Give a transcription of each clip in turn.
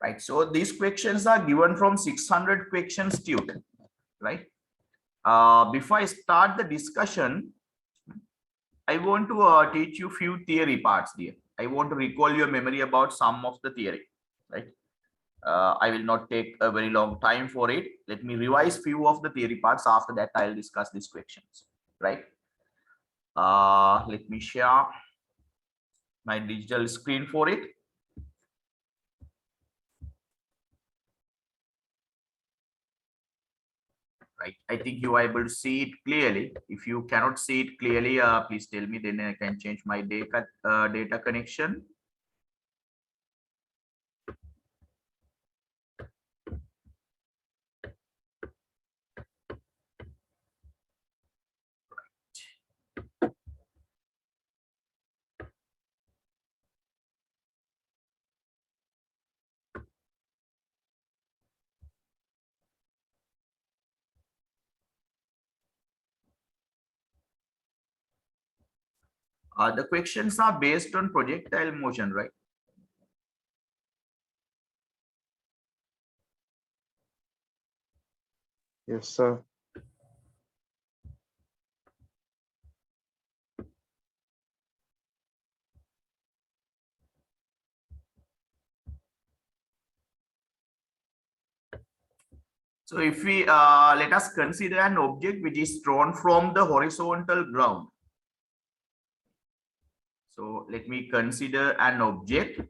right? So these questions are given from 600 questions Tute, right? Before I start the discussion, I want to teach you few theory parts here. I want to recall your memory about some of the theory, right? I will not take a very long time for it. Let me revise few of the theory parts. After that, I'll discuss these questions, right? Let me share my digital screen for it. Right, I think you are able to see it clearly. If you cannot see it clearly, please tell me, then I can change my data connection. The questions are based on projectile motion, right? Yes, sir. So if we let us consider an object which is thrown from the horizontal ground. So let me consider an object.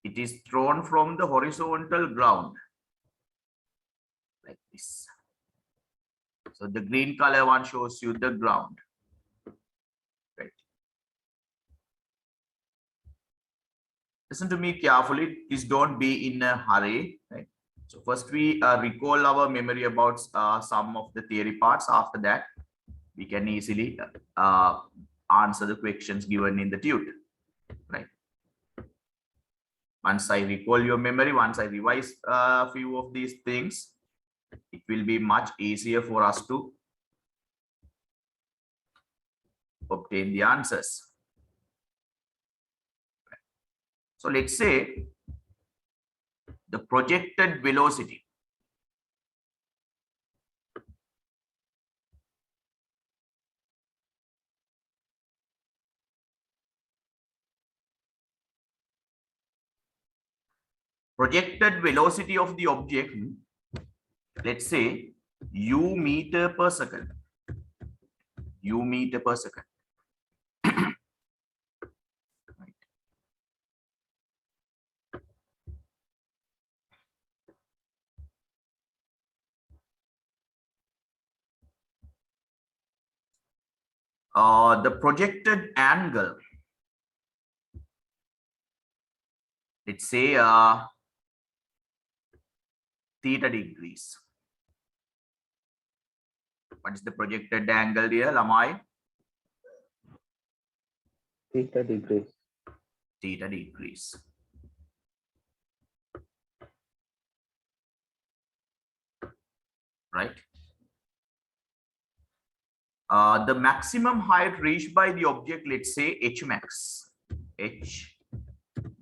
It is thrown from the horizontal ground like this. So the green color one shows you the ground, right? Listen to me carefully. Please don't be in a hurry, right? So first we recall our memory about some of the theory parts. After that, we can easily answer the questions given in the Tute, right? Once I recall your memory, once I revise a few of these things, it will be much easier for us to obtain the answers. So let's say the projected velocity of the object, let's say u meter per second. U meter per second. The projected angle, let's say theta degrees. What is the projected angle here, Lamai? Theta degrees. Theta degrees. Right. The maximum height reached by the object, let's say h max. H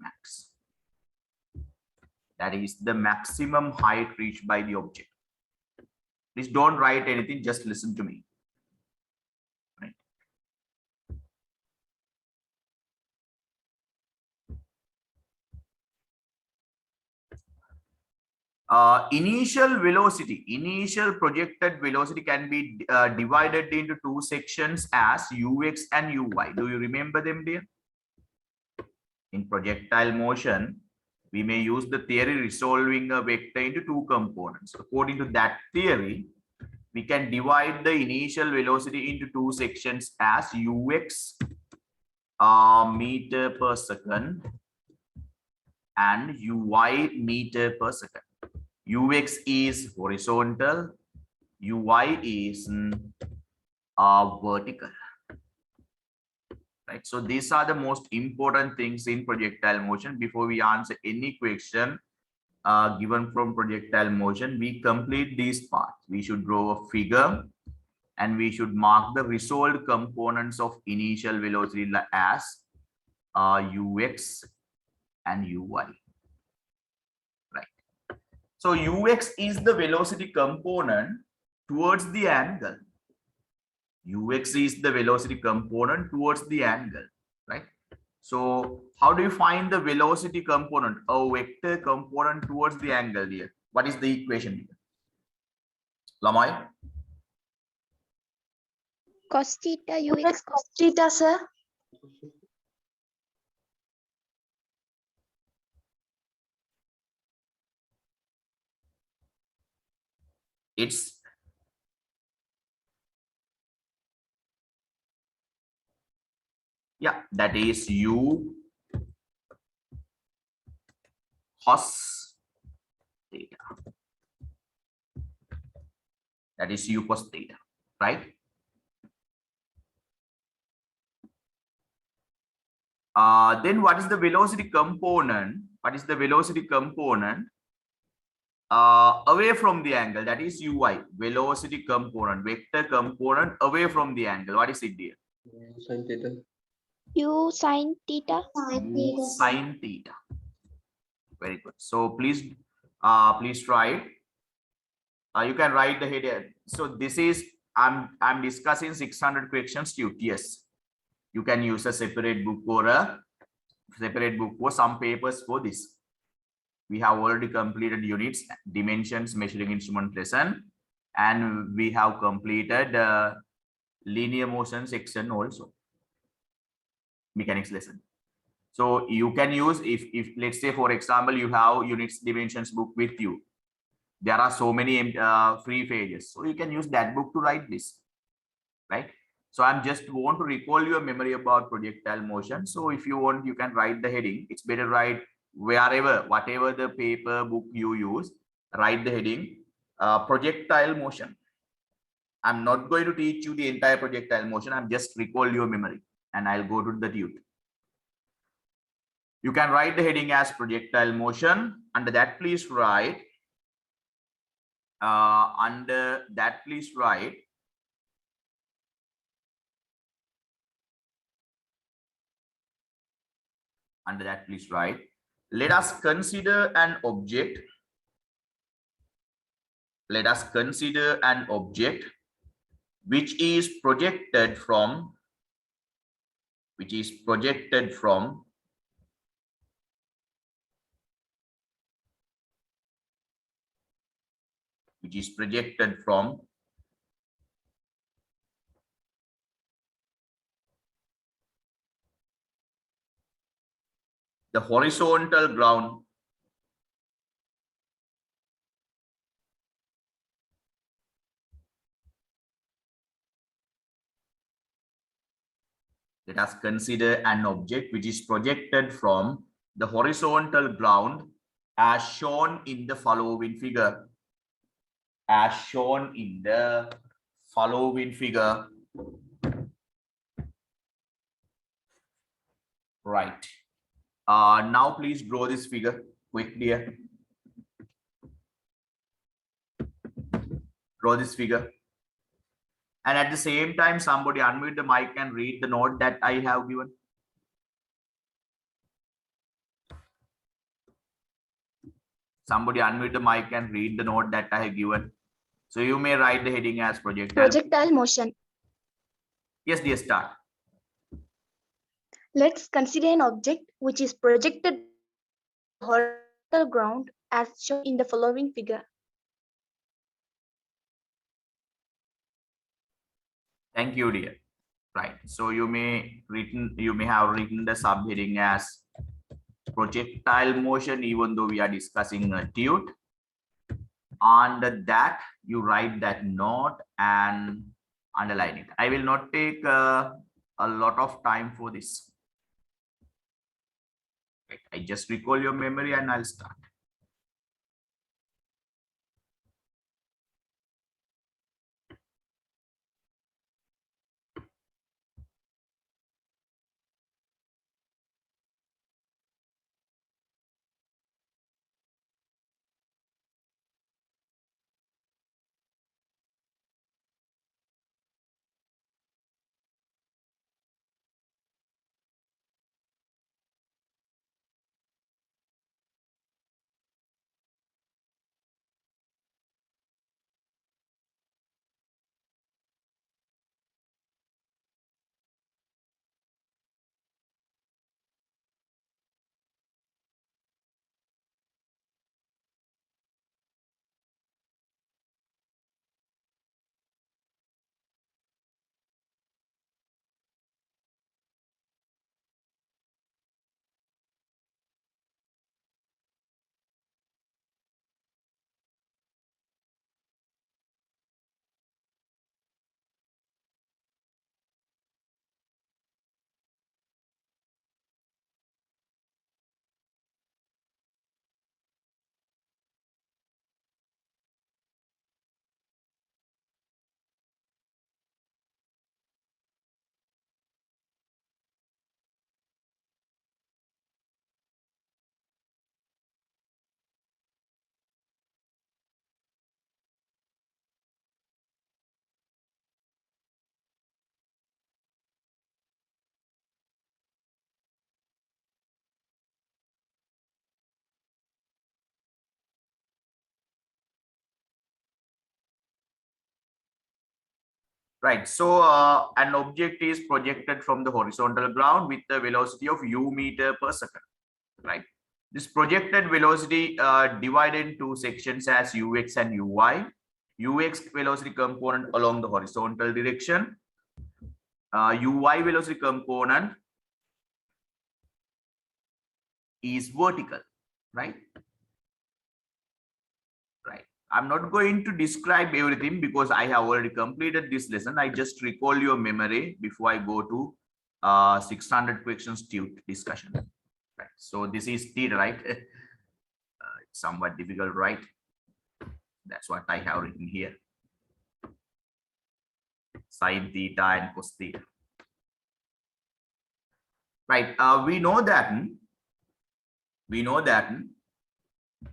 max. That is the maximum height reached by the object. Please don't write anything, just listen to me. Right. Initial velocity, initial projected velocity can be divided into two sections as ux and uy. Do you remember them, dear? In projectile motion, we may use the theory resolving a vector into two components. According to that theory, we can divide the initial velocity into two sections as ux meter per second and uy meter per second. Ux is horizontal, uy is vertical. Right, so these are the most important things in projectile motion. Before we answer any question given from projectile motion, we complete these parts. We should draw a figure and we should mark the resolved components of initial velocity as ux and uy. So ux is the velocity component towards the angle. Ux is the velocity component towards the angle, right? So how do you find the velocity component, a vector component towards the angle here? What is the equation here? Lamoy? Cos theta ux Cos theta, sir. It's that is u cos theta. That is u cos theta, right? Then what is the velocity component? What is the velocity component away from the angle? That is ui, velocity component, vector component away from the angle. What is it here? Sin theta. u sin theta. U sin theta. Very good. So please try it. You can write the header. So this is I'm discussing 600 questions too. Yes, you can use a separate book or some papers for this. We have already completed units, dimensions, measuring instrument lesson, and we have completed linear motion section also, mechanics lesson. So you can use, if let's say for example you have units dimensions book with you, there are so many free pages, so you can use that book to write this, right? So I'm just want to recall your memory about projectile motion. So if you want, you can write the heading. It's better write wherever, whatever the paper book you use, write the heading projectile motion. I'm not going to teach you the entire projectile motion. I'm just recall your memory, and I'll go to the tute. You can write the heading as projectile motion. Under that, please write. Under that, please write. Under that, please write. Let us consider an object. Let us consider an object which is projected from. Which is projected from. Which is projected from the horizontal ground let us consider an object which is projected from the horizontal ground as shown in the following figure. As shown in the following figure. Right. Now please draw this figure quickly. Draw this figure. And at the same time, somebody unmute the mic and read the note that I have given. Somebody unmute the mic and read the note that I have given. So you may write the heading as projectile. Projectile motion. Yes, dear, start. Let's consider an object which is projected horizontal ground as shown in the following figure. Thank you, dear. Right. So you may have written the subheading as projectile motion, even though we are discussing a tute. Under that, you write that note and underline it. I will not take a lot of time for this. Right. I just recall your memory and I'll start. Right. So an object is projected from the horizontal ground with the velocity of u meter per second. Right. This projected velocity divided into sections as ux and uy. Ux velocity component along the horizontal direction. Uy velocity component is vertical. Right. Right. I'm not going to describe everything because I have already completed this lesson. I just recall your memory before I go to 600 questions Tute discussion. Right. So this is theta, right? It's somewhat difficult, right? That's what I have written here. Sine theta and cos theta. Right. We know that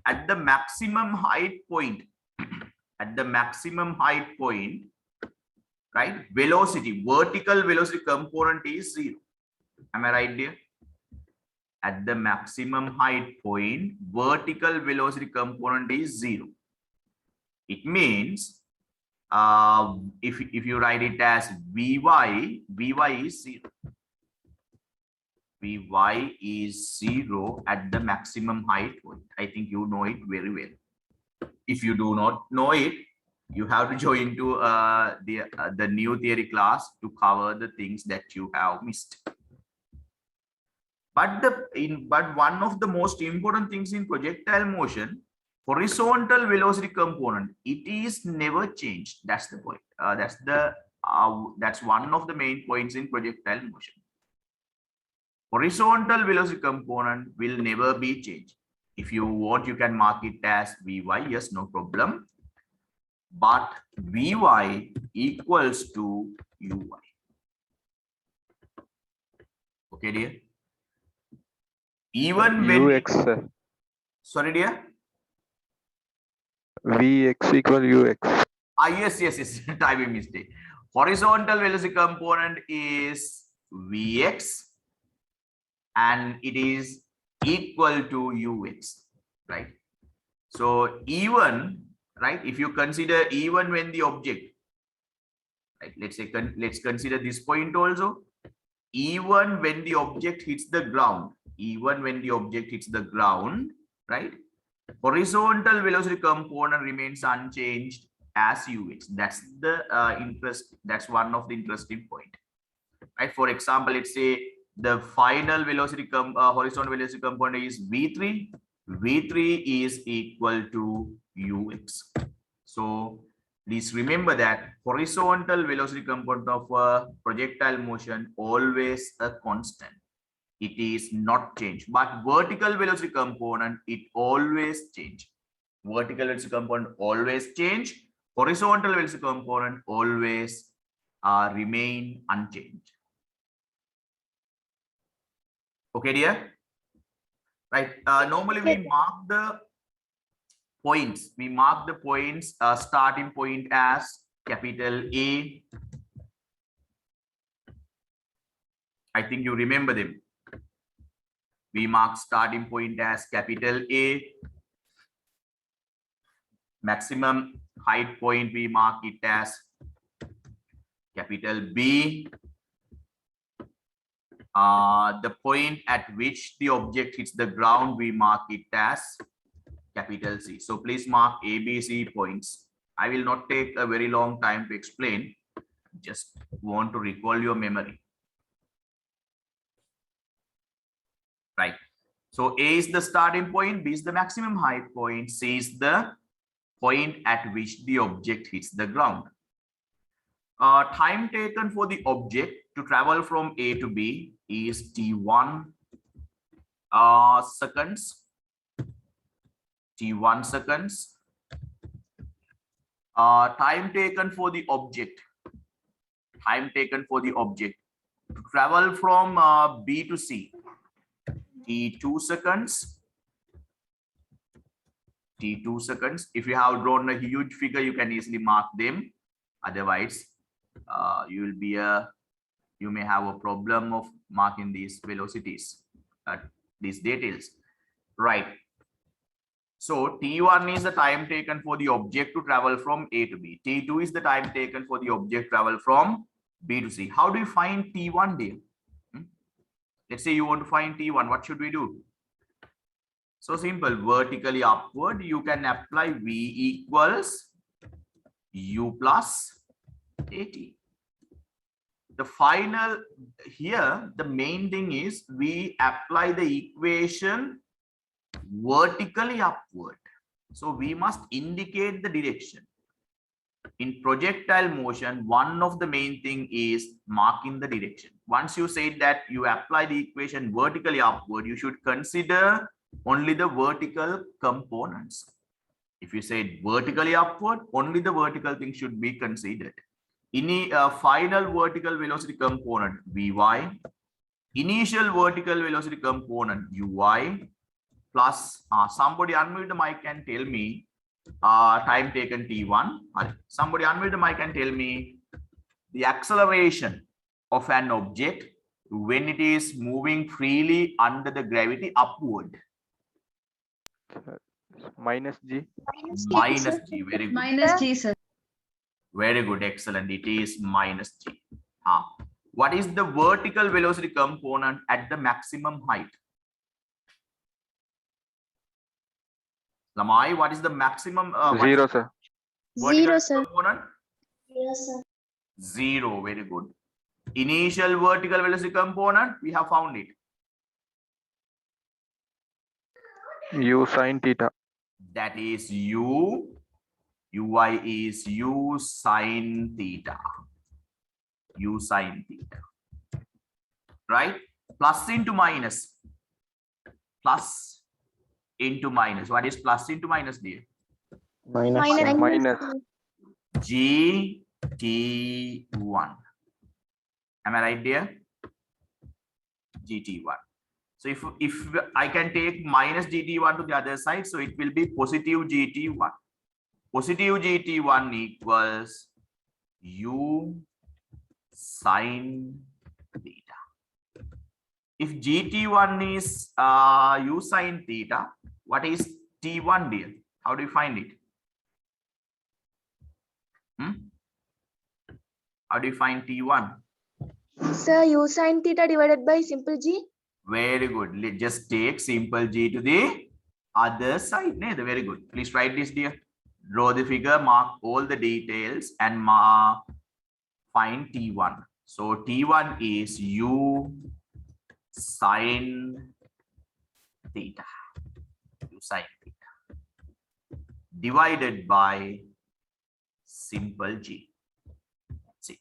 at the maximum height point, right, vertical velocity component is 0. Am I right, dear? At the maximum height point, vertical velocity component is 0. It means if you write it as Vy is 0. Vy is 0 at the maximum height point. I think you know it very well. If you do not know it, you have to join to the new theory class to cover the things that you have missed. But one of the most important things in projectile motion, horizontal velocity component, it is never changed. That's the point. That's one of the main points in projectile motion. Horizontal velocity component will never be changed. If you want, you can mark it as Vy. Yes, no problem. But Vy equals to Uy. Okay, dear. Even when Ux, sir. sorry, dear. Vx equal Ux. Yes. Typing mistake. Horizontal velocity component is Vx and it is equal to Ux, right? So even, right, if you consider even when the object, right, let's consider this point also. Even when the object hits the ground, right, horizontal velocity component remains unchanged as Ux. That's the that's one of the interesting point, right? For example, let's say the final velocity horizontal velocity component is V3. V3 is equal to Ux. So please remember that horizontal velocity component of projectile motion always a constant. It is not changed, but vertical velocity component, it always change. Vertical velocity component always change. Horizontal velocity component always remain unchanged. Okay, dear? Right. Normally we mark the points. We mark the points, starting point as capital A. I think you remember them. We mark starting point as capital A. Maximum height point, we mark it as capital B. The point at which the object hits the ground, we mark it as capital C. So please mark A, B, C points. I will not take a very long time to explain. Just want to recall your memory. Right. So A is the starting point, B is the maximum height point, C is the point at which the object hits the ground. Time taken for the object to travel from A to B is T1 seconds. T1 seconds. Time taken for the object. To travel from B to C. T2 seconds. T2 seconds. If you have drawn a huge figure, you can easily mark them. Otherwise, you may have a problem of marking these velocities, these details, right? So T1 is the time taken for the object to travel from A to B. T2 is the time taken for the object travel from B to C. How do you find T1 there? Let's say you want to find T1. What should we do? So simple. Vertically upward, you can apply V equals U plus AT. The final here, the main thing is we apply the equation vertically upward. So we must indicate the direction. In projectile motion, one of the main thing is marking the direction. Once you say that you apply the equation vertically upward, you should consider only the vertical components. If you say vertically upward, only the vertical thing should be considered. In final vertical velocity component Vy, initial vertical velocity component Uy, plus somebody unmute the mic and tell me time taken T1. Somebody unmute the mic and tell me the acceleration of an object when it is moving freely under the gravity upward. Minus G. Minus G. Very good. Minus G, sir. Very good. Excellent. It is minus G. What is the vertical velocity component at the maximum height? Lamai, what is the maximum? Zero, sir. Vertical Zero, sir. component? Yes, sir. 0. Very good. Initial vertical velocity component, we have found it. U sine theta. That is U. Uy is U sine theta. U sine theta. Right? Plus into minus. Plus into minus. What is plus into minus, dear? Minus. GT1. Am I right, dear? GT1. So if I can take minus GT1 to the other side, so it will be positive GT1. Positive GT1 equals U sine theta. If GT1 is U sine theta, what is T1, dear? How do you find it? How do you find T1? Sir, U sine theta divided by simple G. Very good. Let's just take simple G to the other side. Very good. Please write this, dear. Draw the figure, mark all the details, and find T1. So T1 is U sine theta. U sine theta. Divided by simple G. That's it.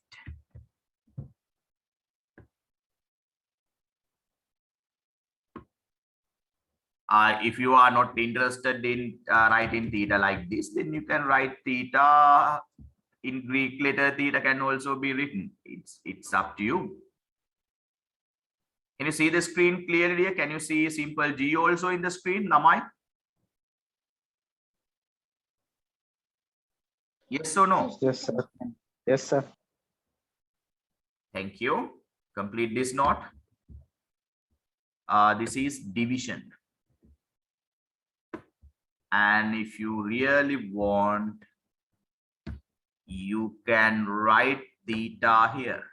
If you are not interested in writing theta like this, then you can write theta in Greek letter. Theta can also be written. It's up to you. Can you see the screen clearly here? Can you see simple G also in the screen, Namai? Yes or no? Yes, sir. Yes, sir. Thank you. Complete this note. This is division. And if you really want, you can write theta here.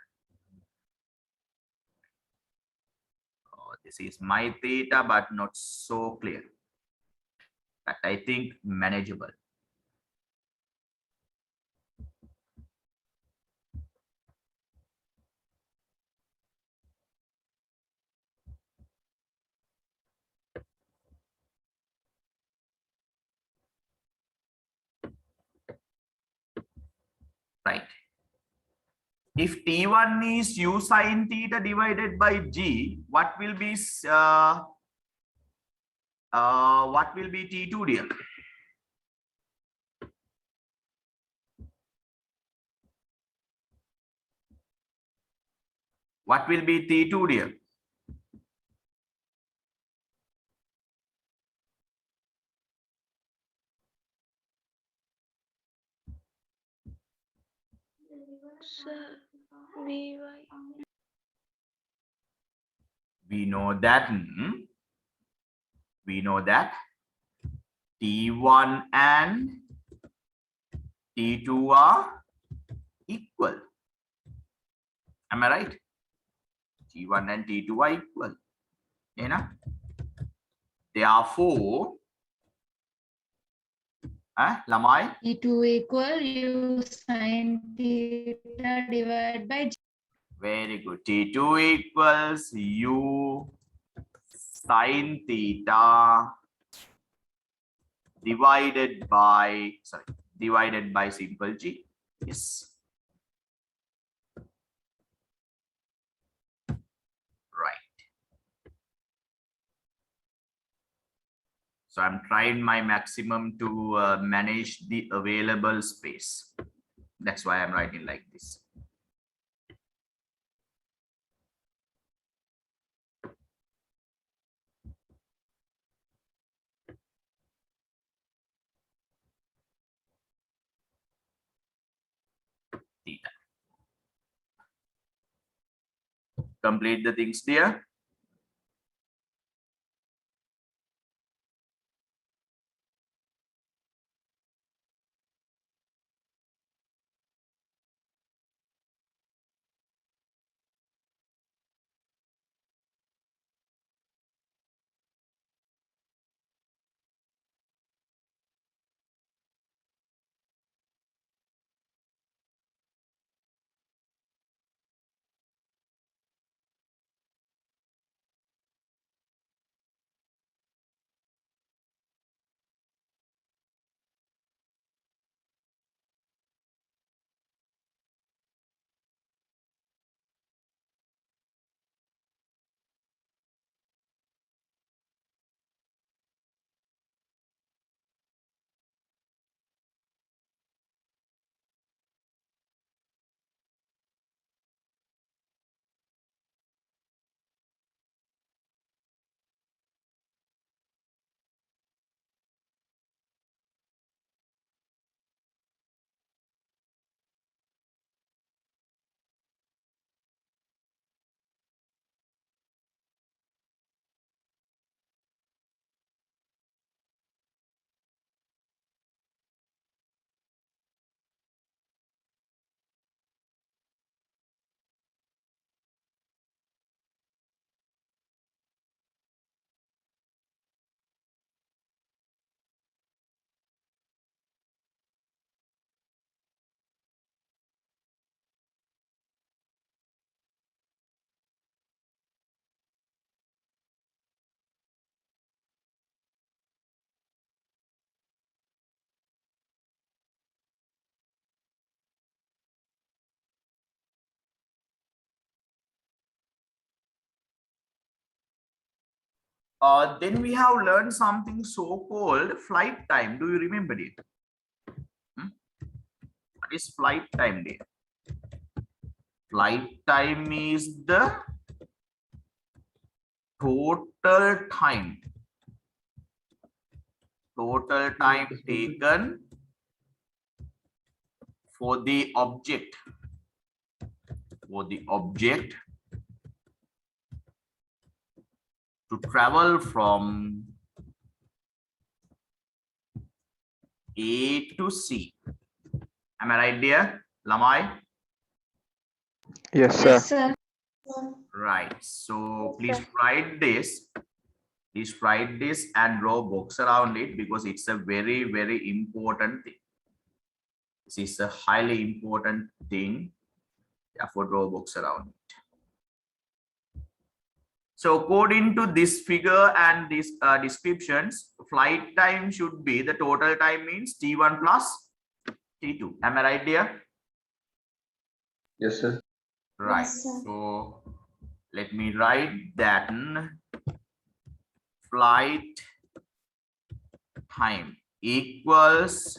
Oh, this is my theta, but not so clear. But I think manageable. Right. If T1 is U sine theta divided by G, what will be T2, dear? What will be T2, dear? Sir, Vy. We know that. We know that. T1 and T2 are equal. Am I right? T1 and T2 are equal. Therefore, Lamai? T2 equal U sin theta divided by G. Very good. T2 equals U sin theta divided by simple G. Yes. Right. So I'm trying my maximum to manage the available space. That's why I'm writing like this. Theta. Complete the things there. Then we have learned something so-called flight time. Do you remember it? What is flight time there? Flight time is the total time taken for the object to travel from A to C. Am I right there, Lamai? Yes, sir. Yes, sir. Right. So Yes, please write this. Please write this and draw box around it because it's a very, very important thing. This is a highly important thing. Therefore, draw box around it. So according to this figure and these descriptions, flight time should be the total time means T1 plus T2. Am I right there? Yes, sir. Right. Yes, sir. So let me write that flight time equals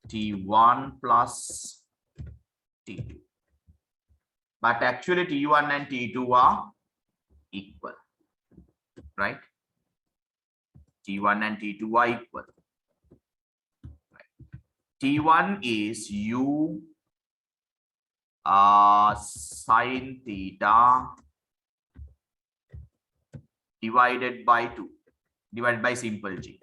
T1 plus T2. But actually T1 and T2 are equal, right? T1 and T2 are equal. Right. T1 is U sin theta divided by 2, divided by simple G.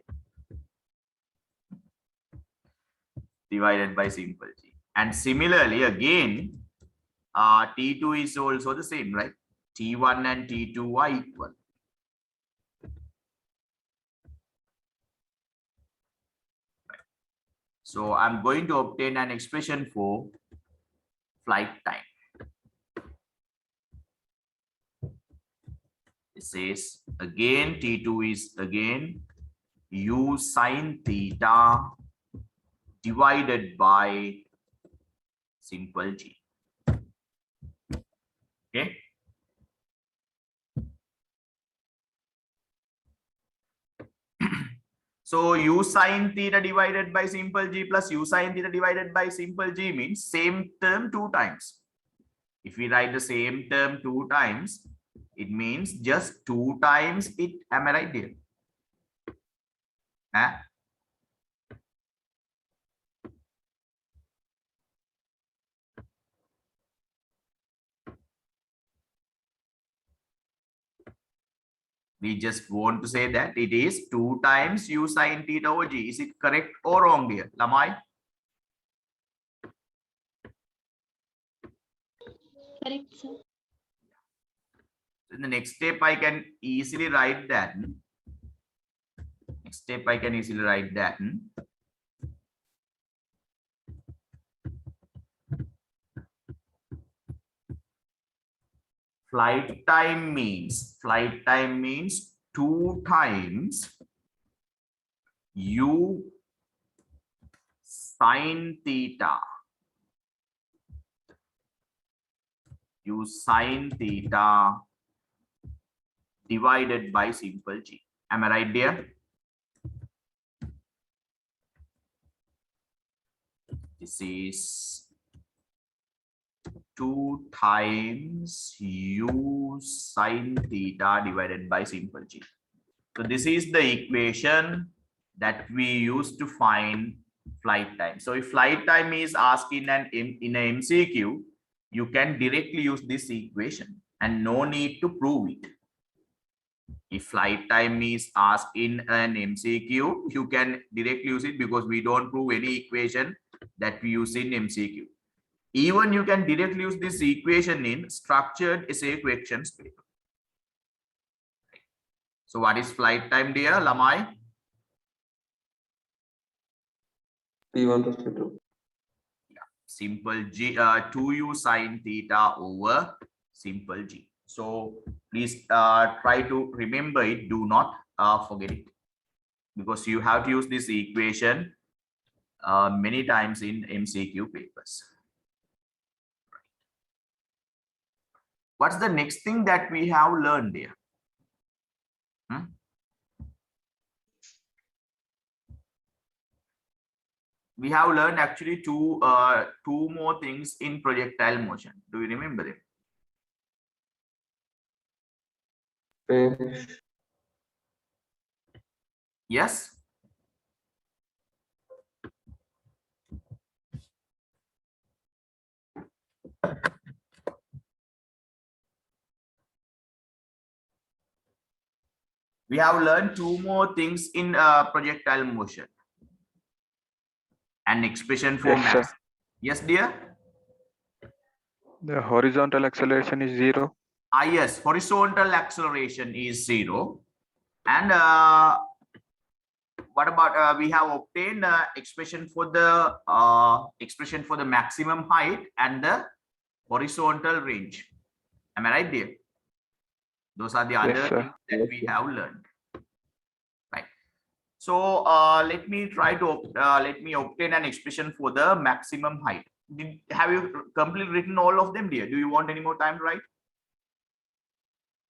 divided by simple g. And similarly, again, T2 is also the same, right? T1 and T2 are equal. So I'm going to obtain an expression for flight time. It says again T2 is again u sine theta divided by simple g. Okay. So u sine theta divided by simple g plus u sine theta divided by simple g means same term two times. If we write the same term two times, it means just two times it. Am I right here? Huh? We just want to say that it is two times u sine theta over g. Is it correct or wrong here, Lamai? Correct, sir. In the next step, I can easily write that. Next step, I can easily write that. Flight time means two times u sine theta. U sine theta divided by simple g. Am I right there? This is two times u sine theta divided by simple g. So this is the equation that we use to find flight time. So if flight time is asked in an MCQ, you can directly use this equation and no need to prove it. If flight time is asked in an MCQ, you can directly use it because we don't prove any equation that we use in MCQ. Even you can directly use this equation in structured essay questions paper. So what is flight time, dear Lamai? T1 plus T2. Simple g, 2u sine theta over simple g. So please try to remember it. Do not forget it, because you have to use this equation many times in MCQ papers. What's the next thing that we have learned here? We have learned actually two more things in projectile motion. Do you remember them? Phase. Yes. We have learned two more things in projectile motion. An expression for Yes, mass. sir. Yes, dear. The horizontal acceleration is 0. Yes, horizontal acceleration is 0. And what about we have obtained expression for the maximum height and the horizontal range. Am I right, dear? Those are the Yes, other sir. things that we have learned. Right. So let me obtain an expression for the maximum height. Have you completely written all of them, dear? Do you want any more time to write?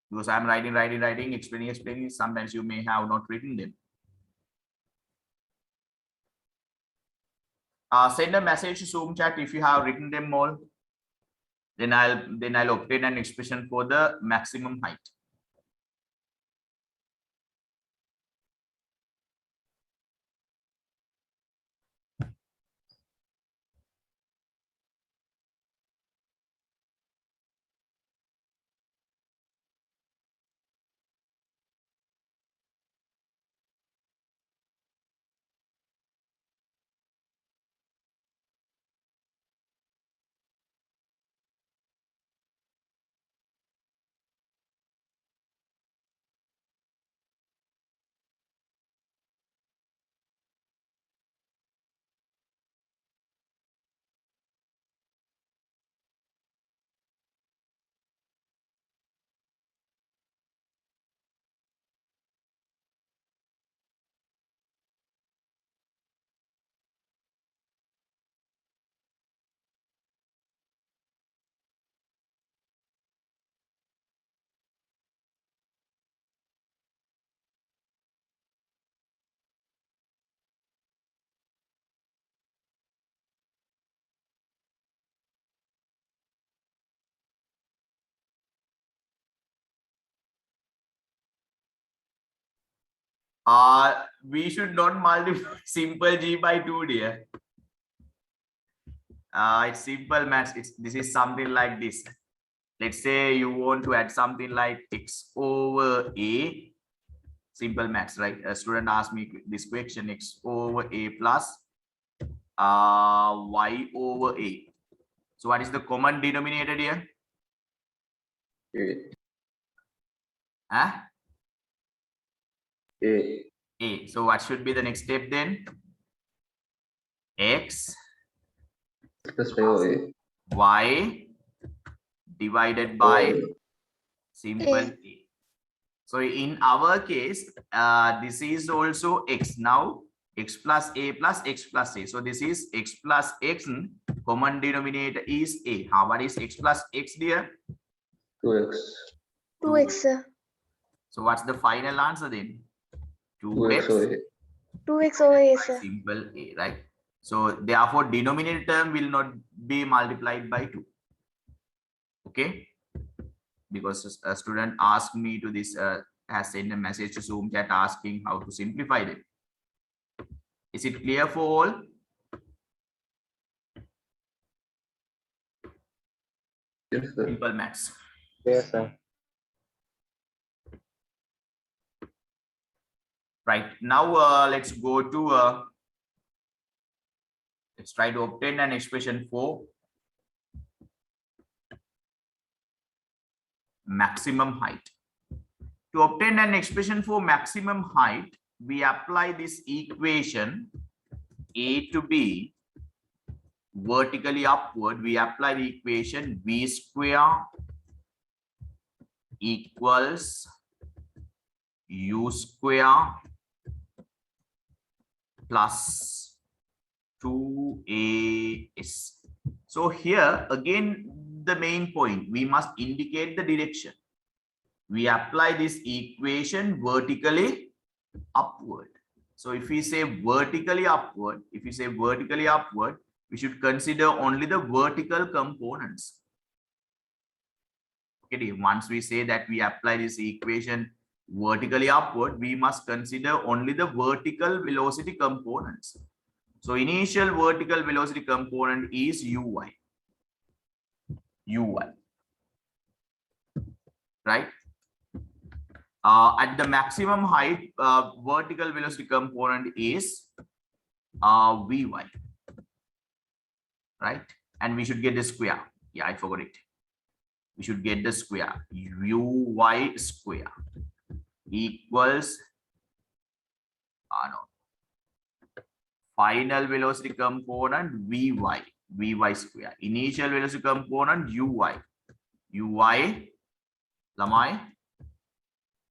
Because I'm writing, explaining. Sometimes you may have not written them. Send a message to Zoom chat if you have written them all. Then I'll obtain an expression for the maximum height. We should not multiply simple G by 2, dear. It's simple maths. This is something like this. Let's say you want to add something like x over a. Simple maths, right? A student asked me this question: x over a plus y over a. So what is the common denominator here? Huh? A. So what should be the next step then? X y divided by simple a. So in our case, this is also x. Now x plus a plus x plus a. So this is x plus x. Common denominator is a. How what is x plus x, dear? 2x. 2x, sir. So what's the final answer then? 2x over a. 2x over a, sir. Simple a, right? So therefore denominator term will not be multiplied by 2. Okay, because a student asked me to this, has sent a message to Zoom chat asking how to simplify them. Is it clear for all? Yes, sir. Simple maths. Yes, sir. Right now, let's go to let's try to obtain an expression for maximum height. To obtain an expression for maximum height, we apply this equation a to b vertically upward. We apply the equation v square equals u square plus 2as. So here again, the main point, we must indicate the direction. We apply this equation vertically upward. So if we say vertically upward, we should consider only the vertical components. Okay, once we say that we apply this equation vertically upward, we must consider only the vertical velocity components. So initial vertical velocity component is uy, right? At the maximum height, vertical velocity component is vy, right? And we should get the square. Yeah, I forgot it. We should get the square. Uy square equals final velocity component vy square. Initial velocity component uy lamai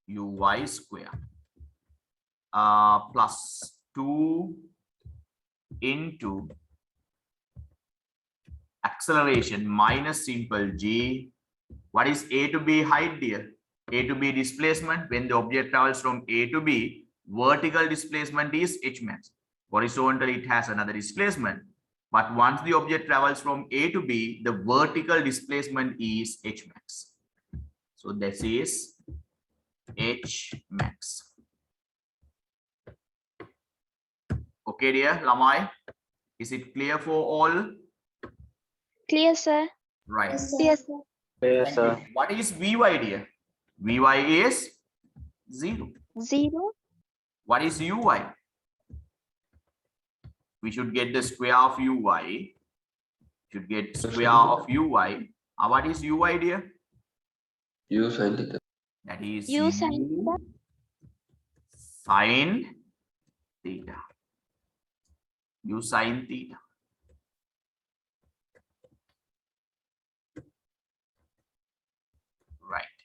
uy square plus 2 into acceleration minus simple g. What is a to b height, dear? A to b displacement. When the object travels from a to b, vertical displacement is h max. Horizontal, it has another displacement. But once the object travels from a to b, the vertical displacement is h max. So this is h max. Okay, dear Lamai, is it clear for all? Clear, sir. Right. Yes, sir. Yes, sir. What is vy, dear? Vy is 0. 0. What is uy? We should get the square of uy. Should get square of uy. What is uy, dear? U sin theta. That is U sin theta. Sin theta. U sin theta. Right.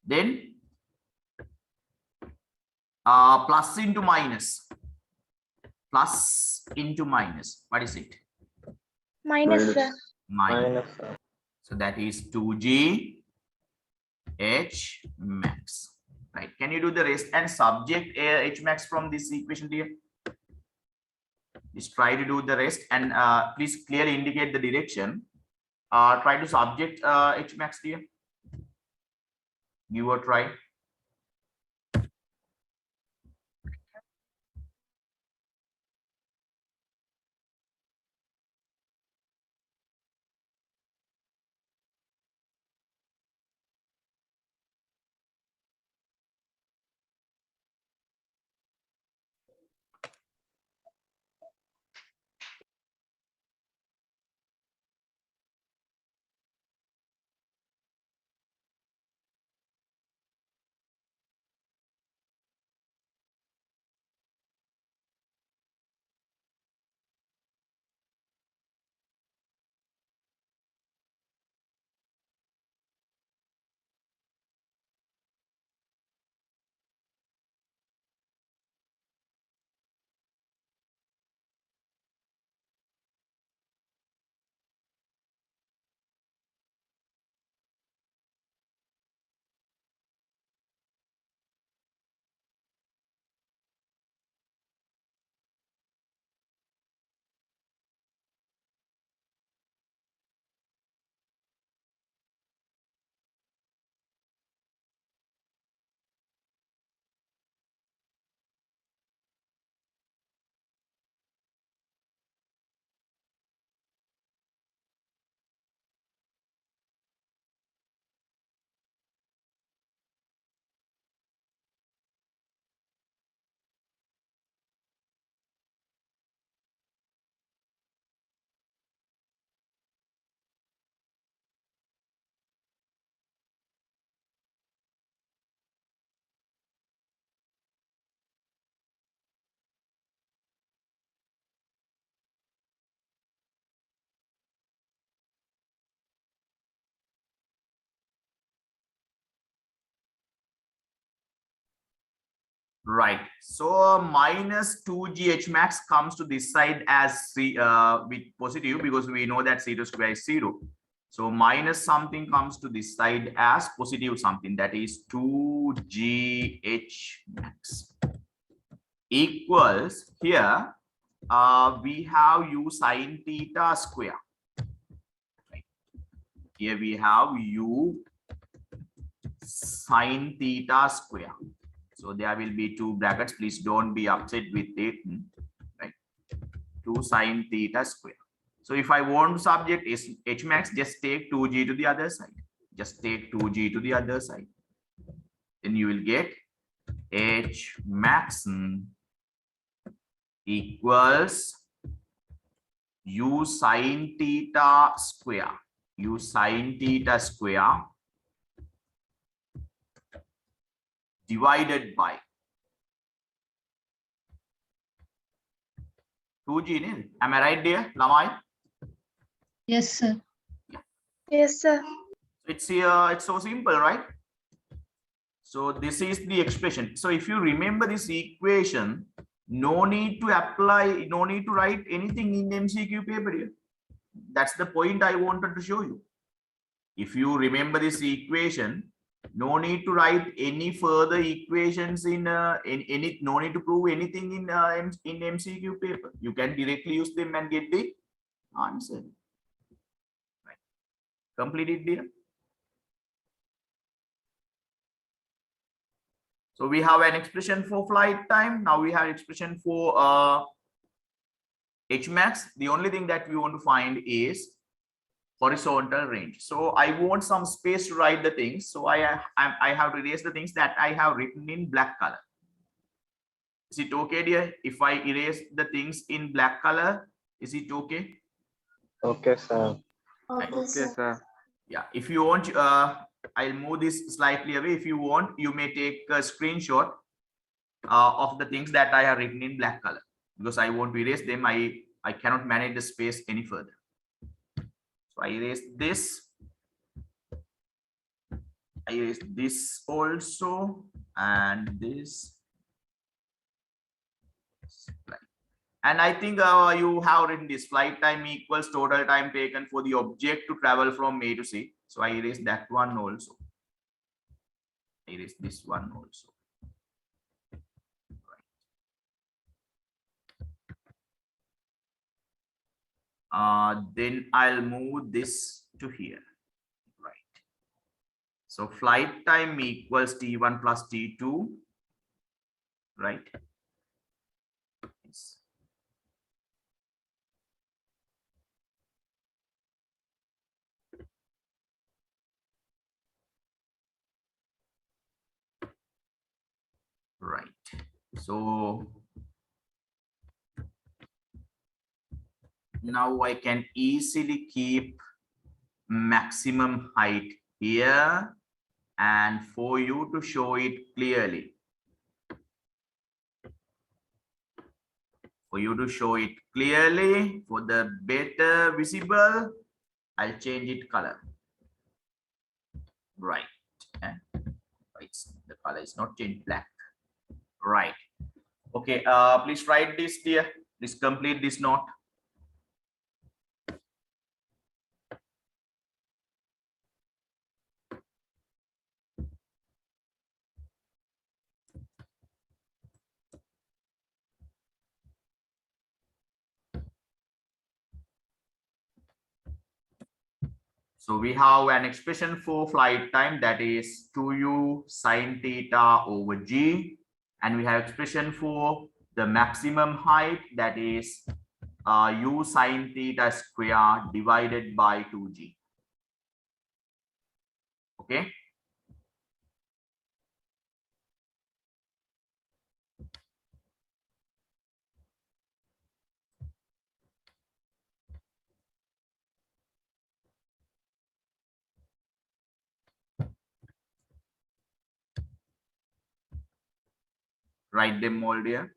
Then plus into minus. Plus into minus. What is it? Minus, sir. Minus. So that is 2g h max. Right. Can you do the rest and subject h max from this equation, dear? Just try to do the rest and please clearly indicate the direction. Try to subject h max, dear. Give a try. Right. So minus 2g h max comes to this side as c with positive because we know that 0 square is 0. So minus something comes to this side as positive something, that is 2g h max equals here we have u sine theta square. Right. Here we have u sine theta square. So there will be two brackets. Please don't be upset with it. Right. 2 sine theta square. So if I want to subject is h max, just take 2g to the other side. Just take 2g to the other side. Then you will get h max equals u sine theta square. U sine theta square divided by 2g. Am I right there, Lamai? Yes, sir. Yes, sir. It's so simple, right? So this is the expression. So if you remember this equation, no need to apply, no need to write anything in MCQ paper here. That's the point I wanted to show you. If you remember this equation, no need to write any further equations in any, no need to prove anything in MCQ paper. You can directly use them and get the answer. Right. Complete it there. So we have an expression for flight time. Now we have expression for h max. The only thing that we want to find is horizontal range. So I want some space to write the things. So I have to erase the things that I have written in black color. Is it okay, dear? If I erase the things in black color, is it okay? Okay, sir. Okay, sir. Yeah. If you want, I'll move this slightly away. If you want, you may take a screenshot of the things that I have written in black color, because I want to erase them. I cannot manage the space any further. So I erase this. I erase this also, and this. And I think you have written this flight time equals total time taken for the object to travel from A to C. So I erase that one also. I erase this one also. Then I'll move this to here. Right. So flight time equals T1 plus T2. Right. Yes. Right. So now I can easily keep maximum height here, and for you to show it clearly, for the better visible, I'll change it color. Right. The color is not changed, black. Right. Okay. Please write this, dear. Please complete this note. So we have an expression for flight time, that is 2u sine theta over g, and we have expression for the maximum height, that is u sine theta square divided by 2g. Okay. Write them all there.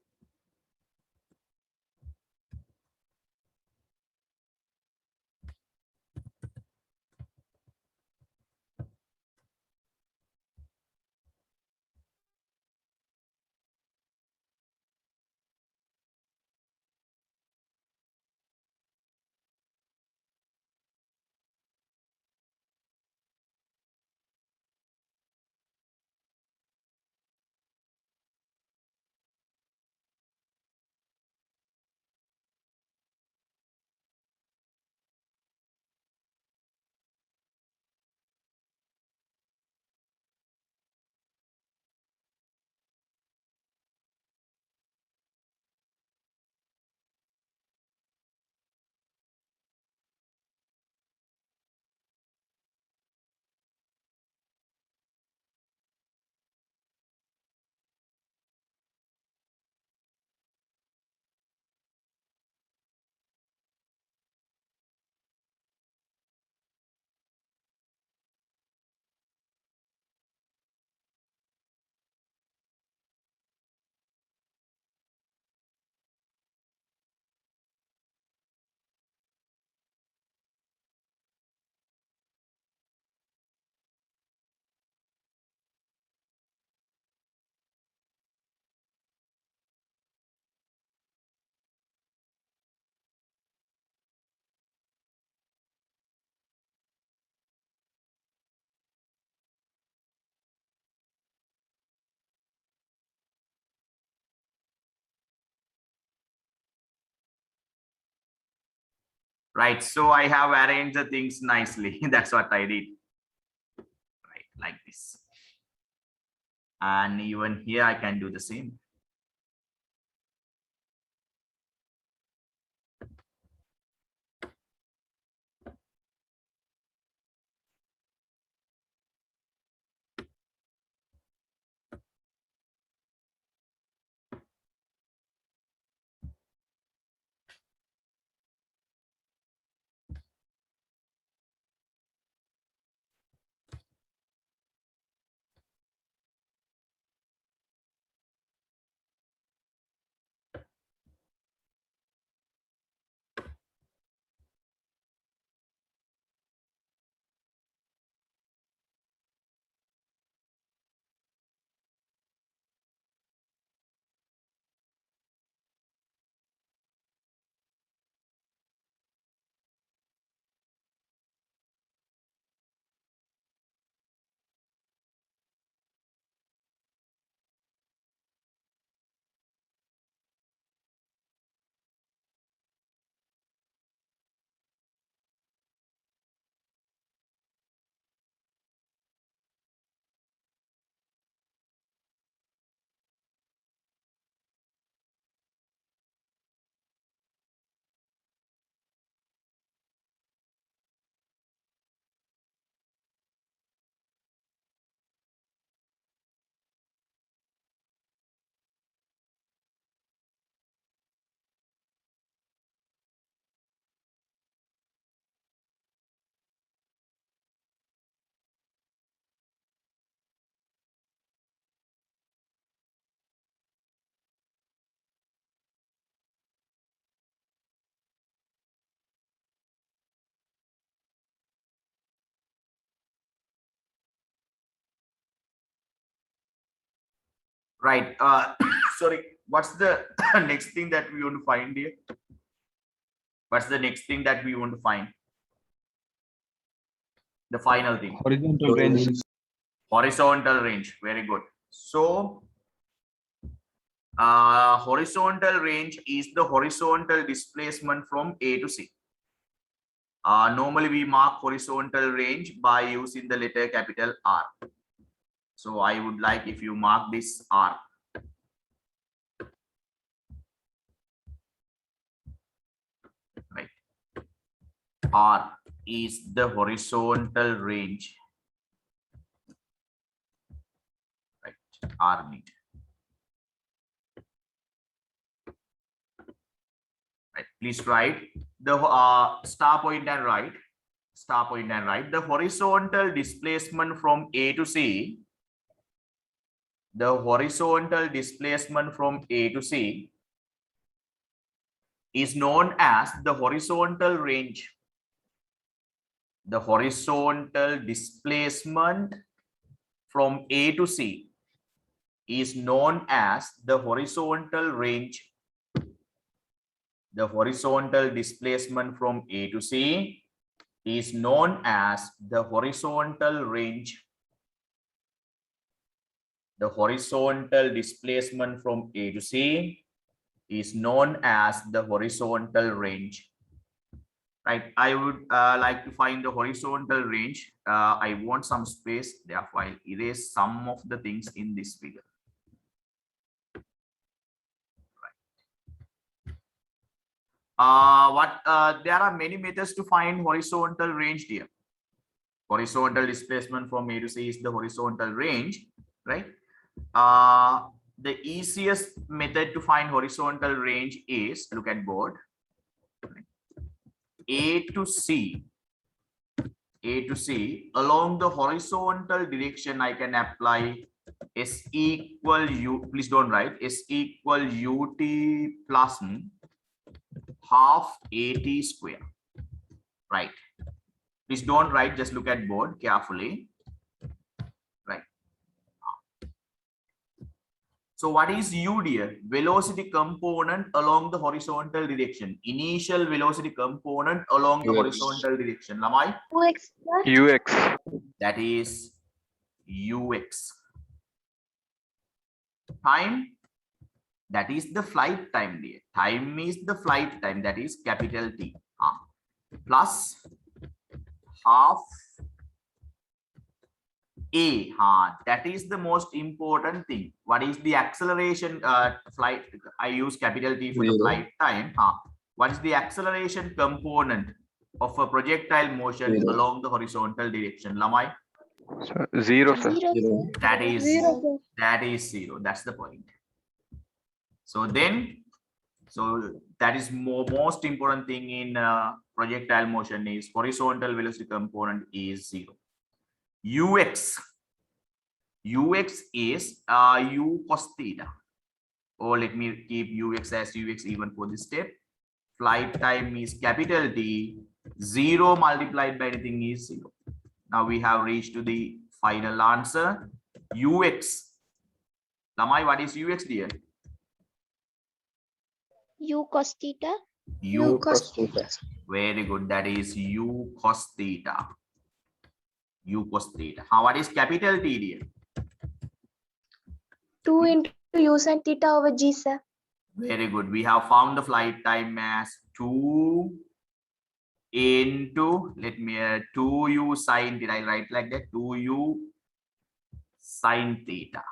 Right, so I have arranged the things nicely. That's what I did. Right, like this. And even here I can do the same. Right. Sorry. What's the next thing that we want to find here? What's the next thing that we want to find? The final thing. Horizontal range. Horizontal range. Very good. So, horizontal range is the horizontal displacement from A to C. Normally, we mark horizontal range by using the letter capital R. So, I would like if you mark this R. Right. R is the horizontal range. Right. R meter. Right. Please write the star point and write. Star point and write the horizontal displacement from A to C. The horizontal displacement from A to C is known as the horizontal range. The horizontal displacement from A to C is known as the horizontal range. The horizontal displacement from A to C is known as the horizontal range. The horizontal displacement from A to C is known as the horizontal range. Right, I would like to find the horizontal range. I want some space, therefore I'll erase some of the things in this figure. There are many methods to find horizontal range here. Horizontal displacement from A to C is the horizontal range, right? The easiest method to find horizontal range is, look at board, A to C. A to C along the horizontal direction. I can apply S equal U. Please don't write S equal UT plus half AT square. Right. Please don't write. Just look at board carefully. Right. So what is U, dear? Velocity component along the horizontal direction. Initial velocity component along the horizontal direction. Lamai? UX. UX. That is UX. Time, that is the flight time, dear. Time is the flight time, that is capital T. plus half A. That is the most important thing. What is the acceleration flight? I use capital T for the Zero. flight time. What is the acceleration component of a projectile motion Zero. along the horizontal direction? Lamai? Zero, sir. Zero. Zero. That is Zero, sir. that is zero. That's the point. So then, so that is most important thing in projectile motion is horizontal velocity component is zero. Ux is u cos theta, or let me keep ux as ux even for this step. Flight time is capital T, 0 multiplied by anything is 0. Now we have reached to the final answer. Ux. Lamai, what is ux, dear? U cos theta. U cos theta. Very good. That is u cos theta. U cos theta. What is capital T, dear? 2 into U sin theta over G, sir. Very good. We have found the flight time as 2 into, let me 2u sin theta. I write like that, 2u sin theta.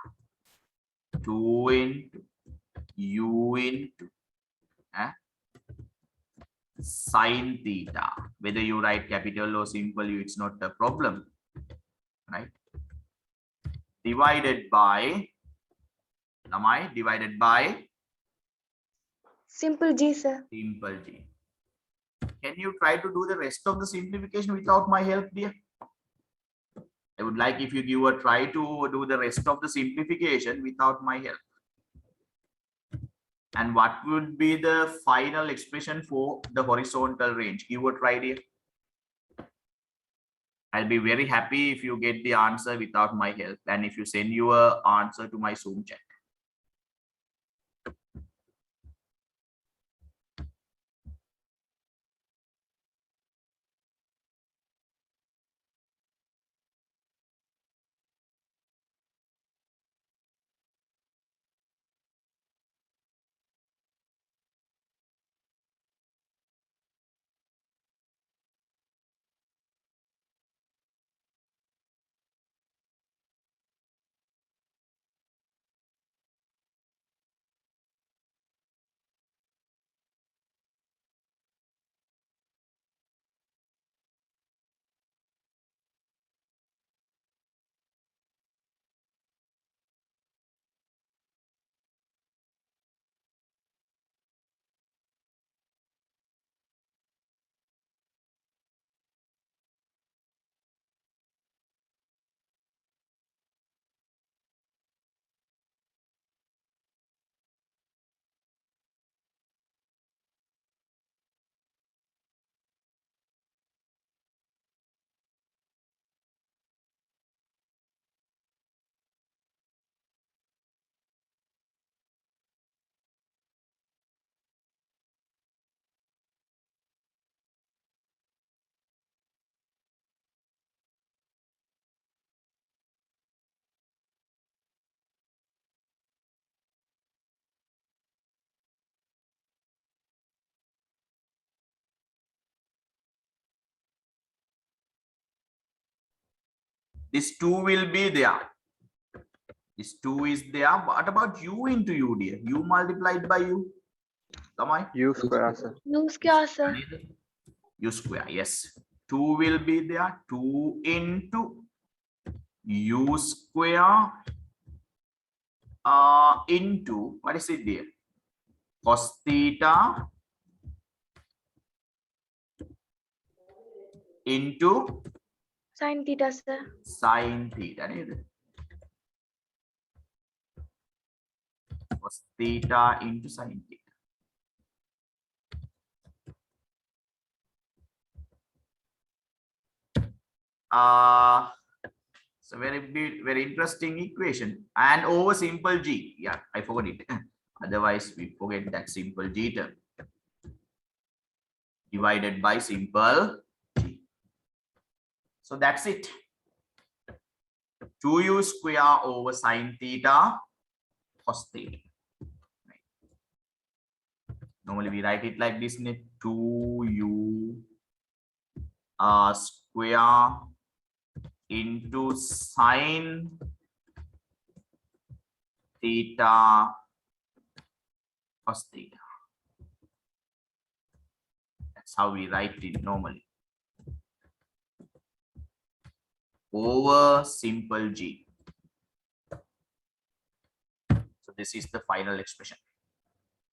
2 into u into sin theta. Whether you write capital or simple U, it's not a problem, right? Divided by, Lamai, divided by Simple G, sir. simple G. Can you try to do the rest of the simplification without my help, dear? I would like if you give a try to do the rest of the simplification without my help. And what would be the final expression for the horizontal range? Give a try, dear. I'll be very happy if you get the answer without my help, and if you send your answer to my Zoom chat. This 2 will be there. This 2 is there. What about u into u, dear? U multiplied by u. Come on. U square, sir. U square, sir. U square. Yes. 2 will be there. 2 into u square into, what is it there? Cos theta into Sin theta, sir. sin theta. Cos theta into sin theta. It's a very interesting equation, and over simple G. Yeah, I forgot it. Otherwise, we forget that simple G term divided by simple G. So that's it. 2u square over sin theta cos theta. Right. Normally we write it like this: 2u square into sine theta cos theta. That's how we write it normally. Over simple G. So this is the final expression.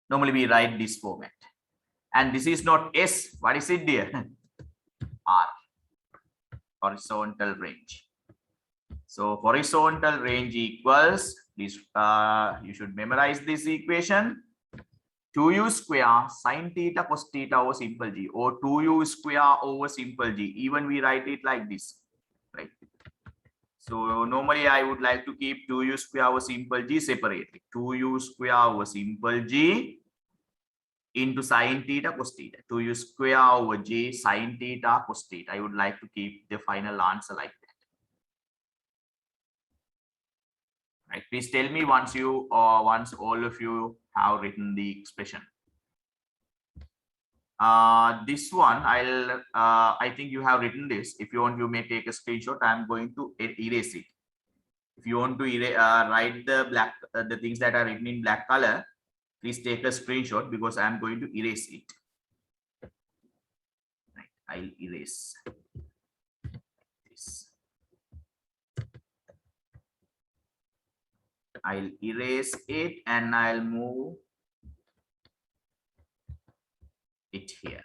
Normally we write this format. And this is not S. What is it, dear? R. Horizontal range. So horizontal range equals this. You should memorize this equation. 2u square sine theta cos theta over simple G, or 2u square over simple G. Even we write it like this, right? So normally I would like to keep 2u square over simple G separately. 2u square over simple G into sine theta cos theta. 2u square over G sine theta cos theta. I would like to keep the final answer like that. Right? Please tell me once all of you have written the expression. This one I think you have written this. If you want, you may take a screenshot. I'm going to erase it. If you want to write the things that are written in black color, please take a screenshot because I'm going to erase it. Right, I'll erase this. I'll erase it and I'll move it here.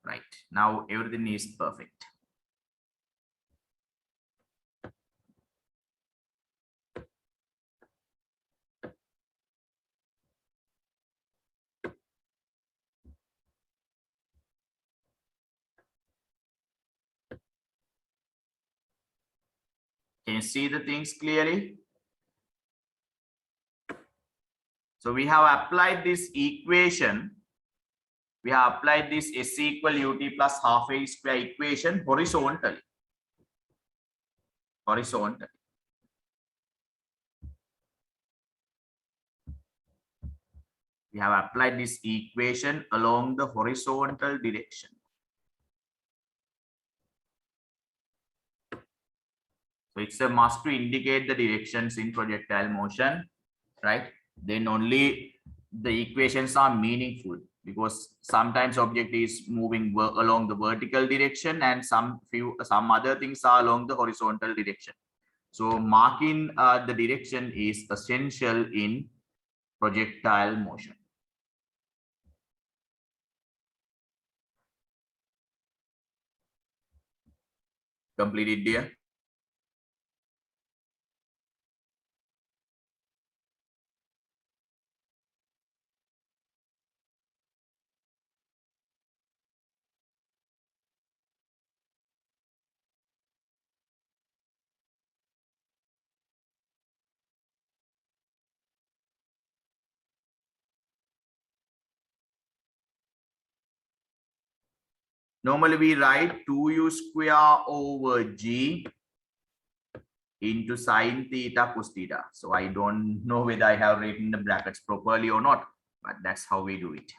Right, now everything is perfect. Can you see the things clearly? So we have applied this equation. We have applied this S equal ut plus half a square equation horizontally. Horizontally. We have applied this equation along the horizontal direction. So it's a must to indicate the directions in projectile motion, right? Then only the equations are meaningful, because sometimes object is moving along the vertical direction and some other things are along the horizontal direction. So marking the direction is essential in projectile motion. Completed, dear? Normally we write 2u square over G into sine theta cos theta. So I don't know whether I have written the brackets properly or not, but that's how we do it.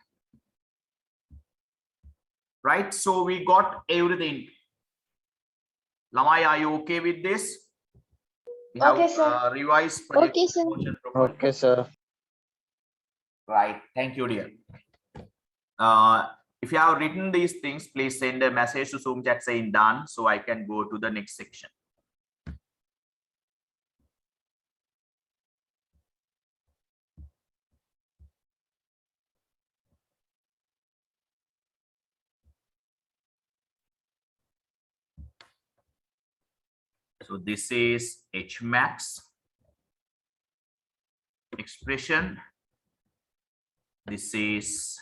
Right, so we got everything. Lamai, are you okay with this? We have Okay, sir. revised Okay, sir. motion properly. Okay, sir. Right, thank you, dear. If you have written these things, please send a message to Zoom chat saying done, so I can go to the next section. So this is H max expression. This is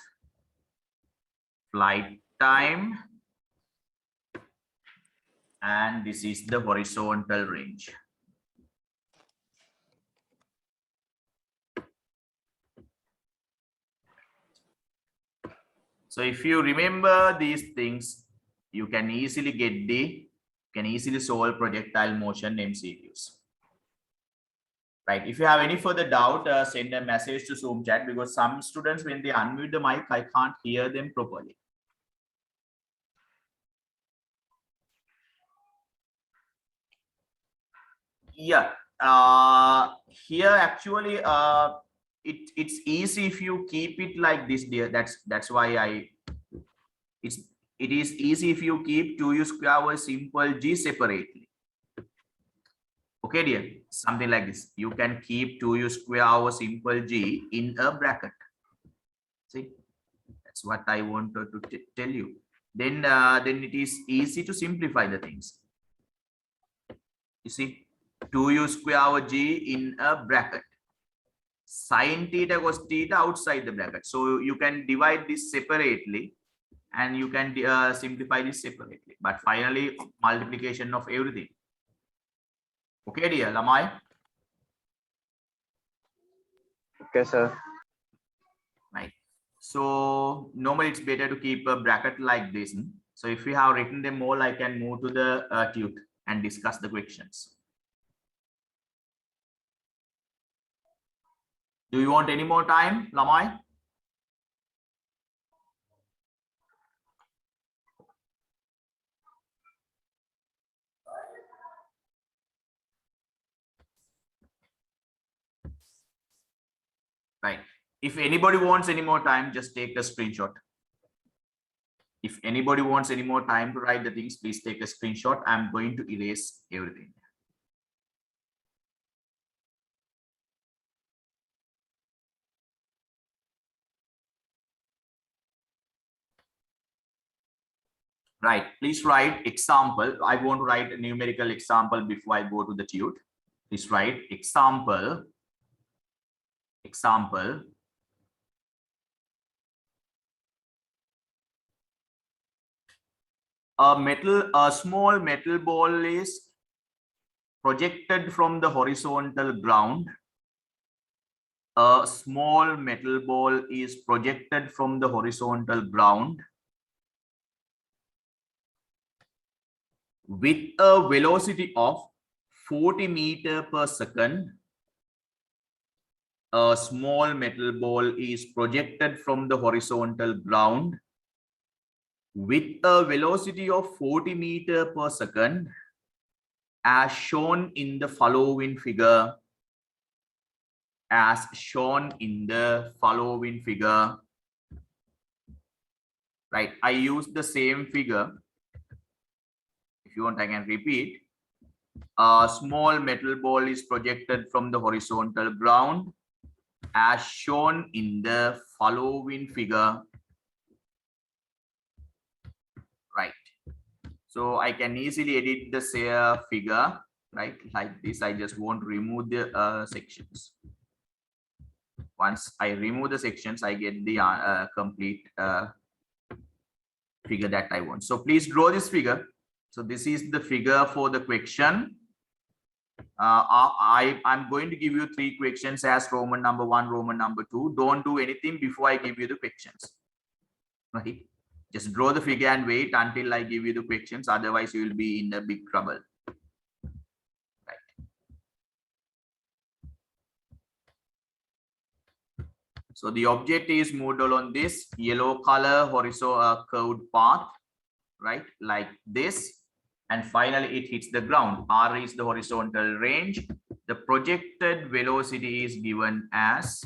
flight time. And this is the horizontal range. So if you remember these things, you can easily solve projectile motion MCQs. Right. If you have any further doubt, send a message to Zoom chat, because some students, when they unmute the mic, I can't hear them properly. Yeah. Here actually, it's easy if you keep it like this, dear. That's why it is easy if you keep 2u square over simple G separately. Okay, dear. Something like this. You can keep 2u square over simple G in a bracket. See, that's what I wanted to tell you. Then it is easy to simplify the things. You see, 2u square over G in a bracket. Sin theta cos theta outside the bracket. So you can divide this separately, and you can simplify this separately. But finally, multiplication of everything. Okay, dear Lamai. Okay, sir. Right. So normally it's better to keep a bracket like this. So if you have written them all, I can move to the tute and discuss the questions. Do you want any more time, Lamai? Right. If anybody wants any more time, just take a screenshot. If anybody wants any more time to write the things, please take a screenshot. I'm going to erase everything. Right. Please write example. I want to write a numerical example before I go to the tute. Please write example. Example. A small metal ball is projected from the horizontal ground. A small metal ball is projected from the horizontal ground with a velocity of 40 meters per second. A small metal ball is projected from the horizontal ground with a velocity of 40 meters per second, as shown in the following figure. As shown in the following figure. Right. I use the same figure. If you want, I can repeat. A small metal ball is projected from the horizontal ground, as shown in the following figure. Right. So I can easily edit the figure, right, like this. I just want to remove the sections. Once I remove the sections, I get the complete figure that I want. So please draw this figure. So this is the figure for the question. I'm going to give you 3 questions as Roman number 1, Roman number 2. Don't do anything before I give you the questions. Right? Just draw the figure and wait until I give you the questions. Otherwise, you will be in a big trouble. Right. So the object is moved along this yellow color horizontal curved path, right, like this, and finally it hits the ground. R is the horizontal range. The projected velocity is given as,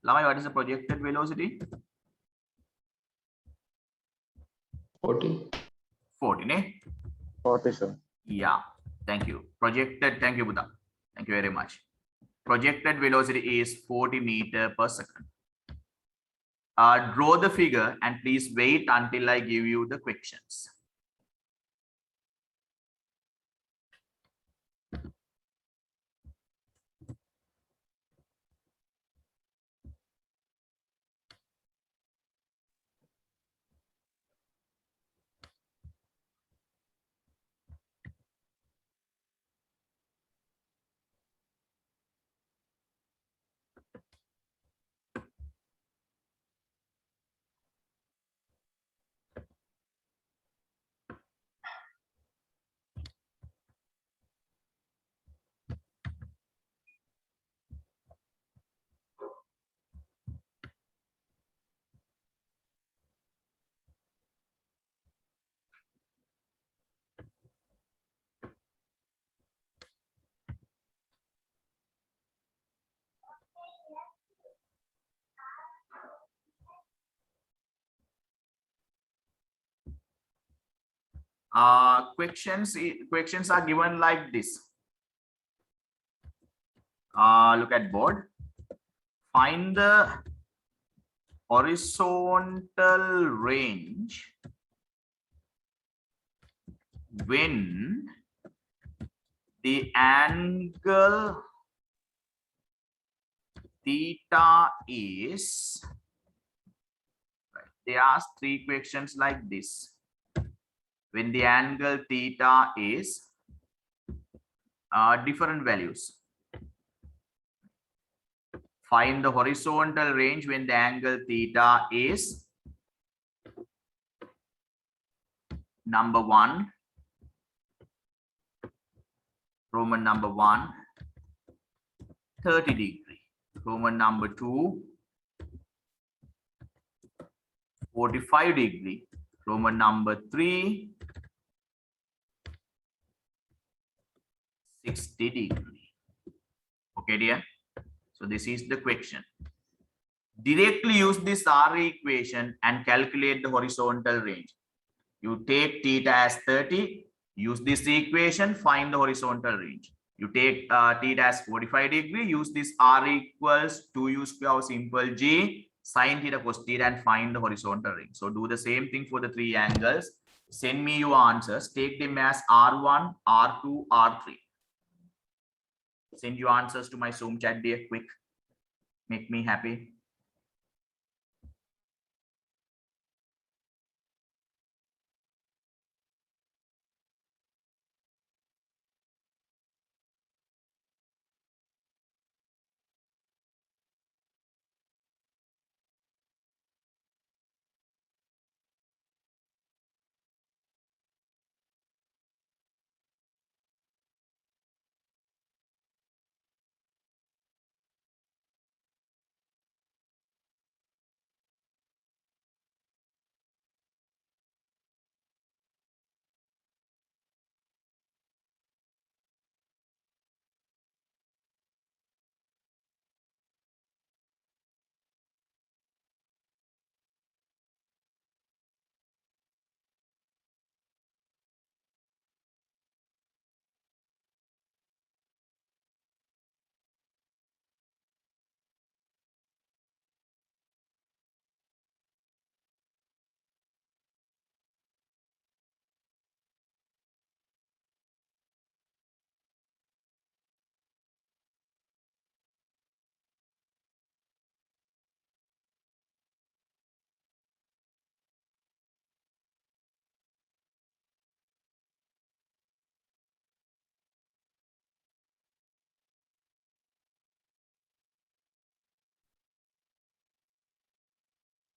Lamai, what is the projected velocity? 40. 40, eh? 40, sir. Yeah, thank you. Projected, thank you, Buddha. Thank you very much. Projected velocity is 40 meters per second. Draw the figure and please wait until I give you the questions. Questions are given like this. Look at board. Find the horizontal range when the angle theta is, right, they ask three questions like this. When the angle theta is different values. Find the horizontal range when the angle theta is number 1, Roman number 1, 30 degree. Roman number 2, 45 degree. Roman number 3, 60 degree. Okay, dear. So this is the question. Directly use this R equation and calculate the horizontal range. You take theta as 30, use this equation, find the horizontal range. You take theta as 45 degree, use this R equals 2u square simple G sine theta cos theta and find the horizontal range. So do the same thing for the three angles. Send me your answers. Take them as R1, R2, R3. Send your answers to my Zoom chat, dear, quick. Make me happy.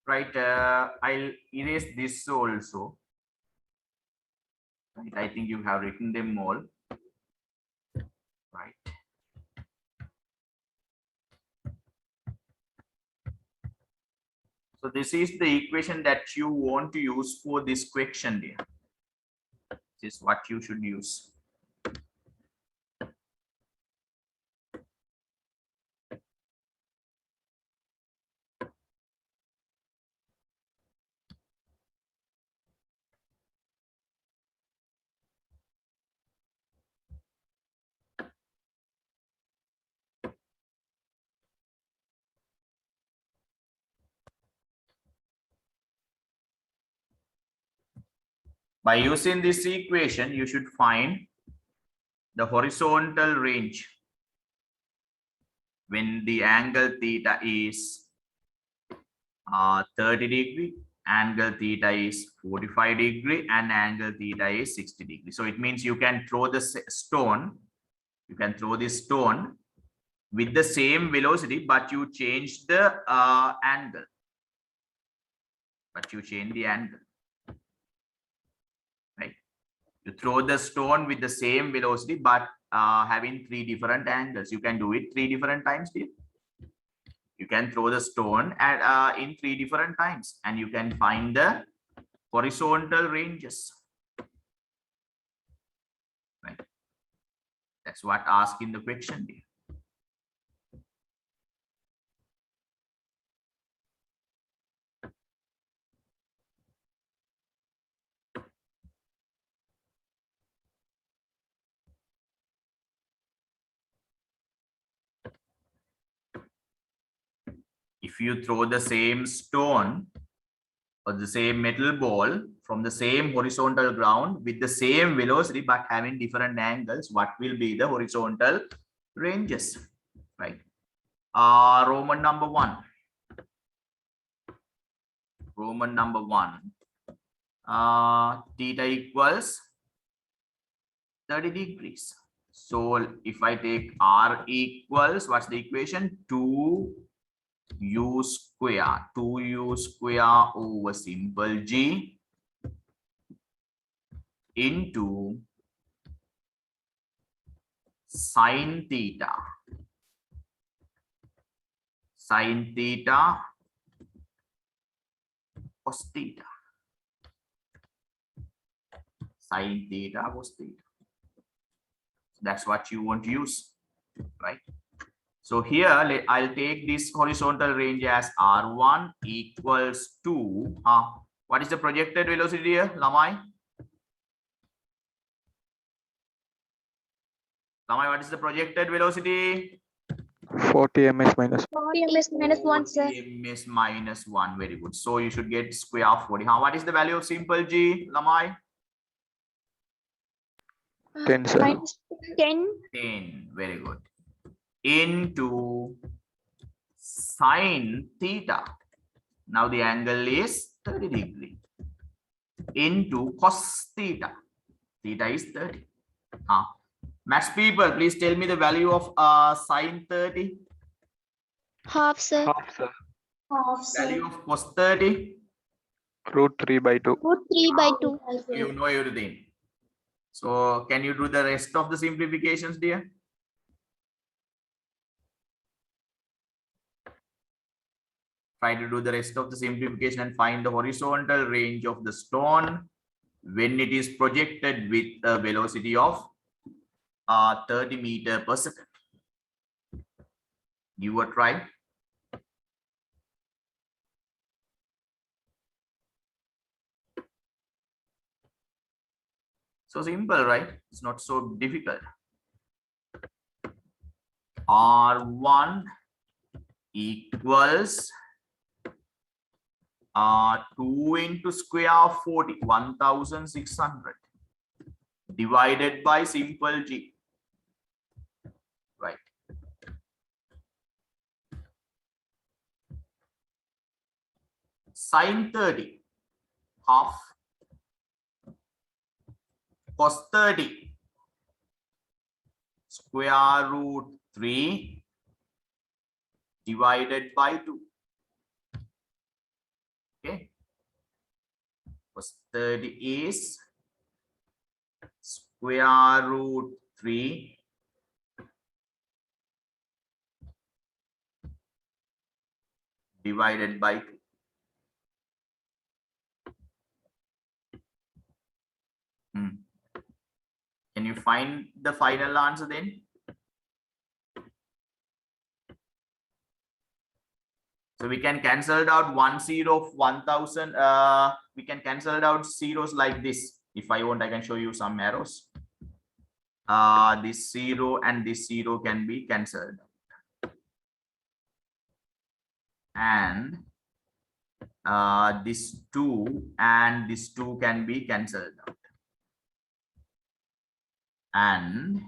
Right, I'll erase this also. Right, I think you have written them all. Right. So this is the equation that you want to use for this question here. This is what you should use. By using this equation, you should find the horizontal range when the angle theta is 30 degree, angle theta is 45 degree, and angle theta is 60 degree. So it means you can throw the stone, you can throw this stone with the same velocity, but you change the angle. But you change the angle. Right? You throw the stone with the same velocity, but having three different angles. You can do it 3 different times, dear. You can throw the stone at in 3 different times, and you can find the horizontal ranges. Right? That's what asked in the question, dear. if you throw the same stone or the same metal ball from the same horizontal ground with the same velocity but having different angles, what will be the horizontal ranges, right? Roman number 1. Roman number 1. Theta equals 30 degrees. So if I take R equals, what's the equation? 2u square over simple G into sine theta cos theta, sine theta cos theta. That's what you want to use, right? So here I'll take this horizontal range as R1 equals to what is the projected velocity here, Lamai? Lamai, what is the projected velocity? 40 ms minus 40 ms minus 1, sir. 40 ms minus 1. Very good. So you should get square of 40. What is the value of simple G, Lamai? 10, sir. Minus 10. 10. Very good. Into sine theta. Now the angle is 30 degree. Into cos theta. Theta is 30. Maths people, please tell me the value of sine 30. Half, sir. Half, sir. Value of cos 30. Root 3 by 2. Root 3 by 2. You know everything. So can you do the rest of the simplifications, dear? Try to do the rest of the simplification and find the horizontal range of the stone when it is projected with a velocity of 30 meters per second. Give a try. So simple, right? It's not so difficult. R1 equals 2 into square of 40, 1600 divided by simple G, right? Sine 30, half, cos 30, square root 3 divided by 2. Okay, cos 30 is square root 3 divided by 2. Can you find the final answer then? So we can cancel out 1 0 of 1000. We can cancel out zeros like this. If I want, I can show you some arrows. This 0 and this 0 can be cancelled. And this 2 and this 2 can be cancelled out. And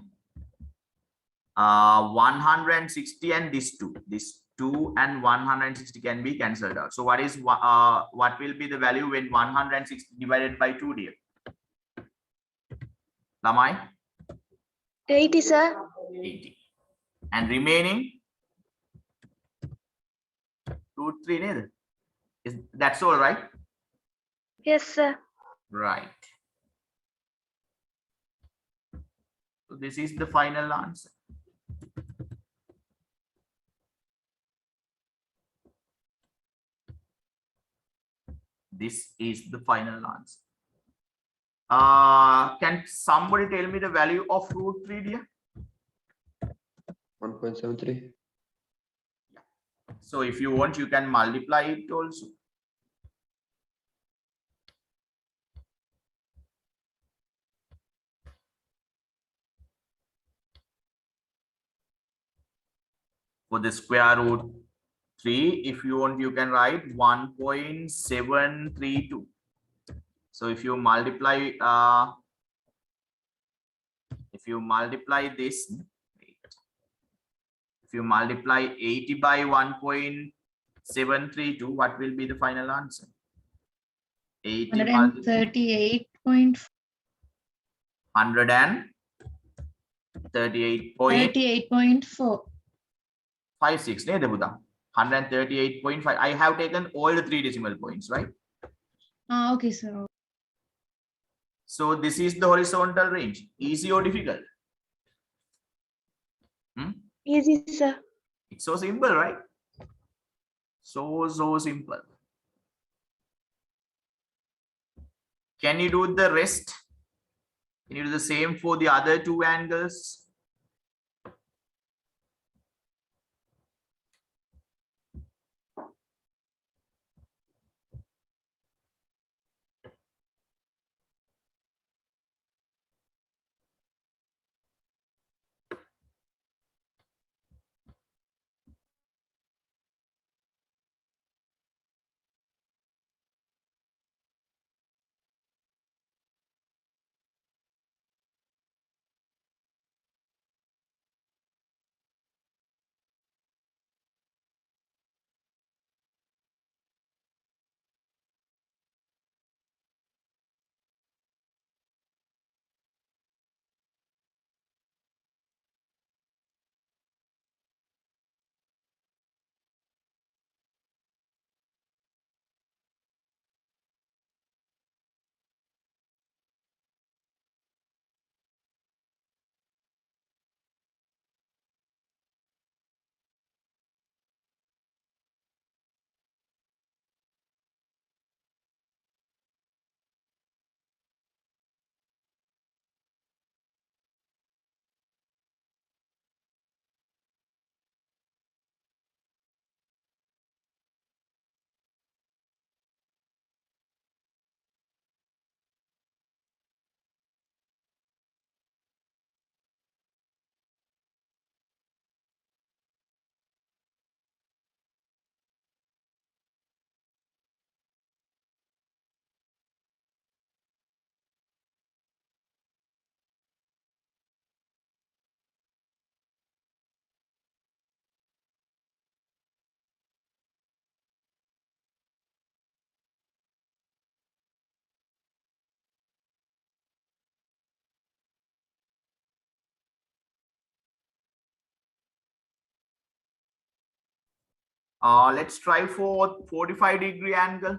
160 and this 2 and 160 can be cancelled out. So what will be the value when 160 divided by 2, dear? Lamai? 80, sir. 80. And remaining root 3, neither. That's all right? Yes, sir. Right. So this is the final answer. This is the final answer. Can somebody tell me the value of root 3, dear? 1.73. So if you want, you can multiply it also. For the square root 3. If you want, you can write 1.732. So if you multiply this, if you multiply 80 by 1.732, what will be the final answer? 80 multiplied 138.4. 138.56. Ne debuda 138.5. I have taken all the 3 decimal points, right? Okay, sir. So this is the horizontal range. Easy or difficult? Easy, sir. It's so simple, right? So simple. Can you do the rest? Can you do the same for the other 2 angles? Let's try for 45-degree angle.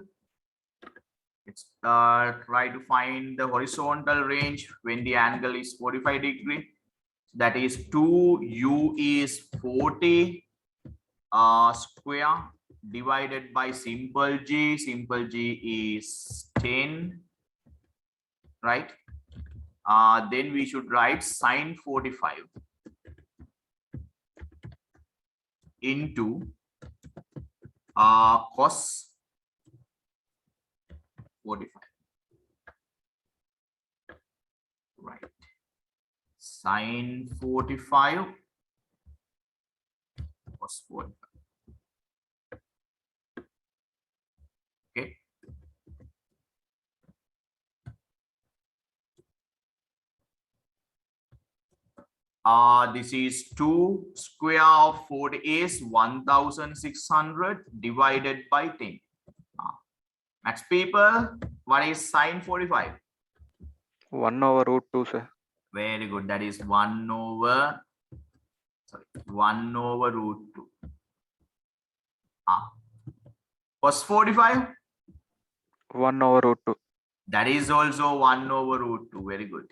Let's try to find the horizontal range when the angle is 45 degree. That is 2u is 40 square divided by simple g. Simple g is 10, right? Then we should write sine 45 into cos 45, right? Sine 45 cos 45. Okay. This is 2 square of 40 is 1600 divided by 10. Max people, what is sine 45? 1 over root 2, sir. Very good. That is 1 over root 2. Cos 45? 1 over root 2. That is also 1 over root 2. Very good.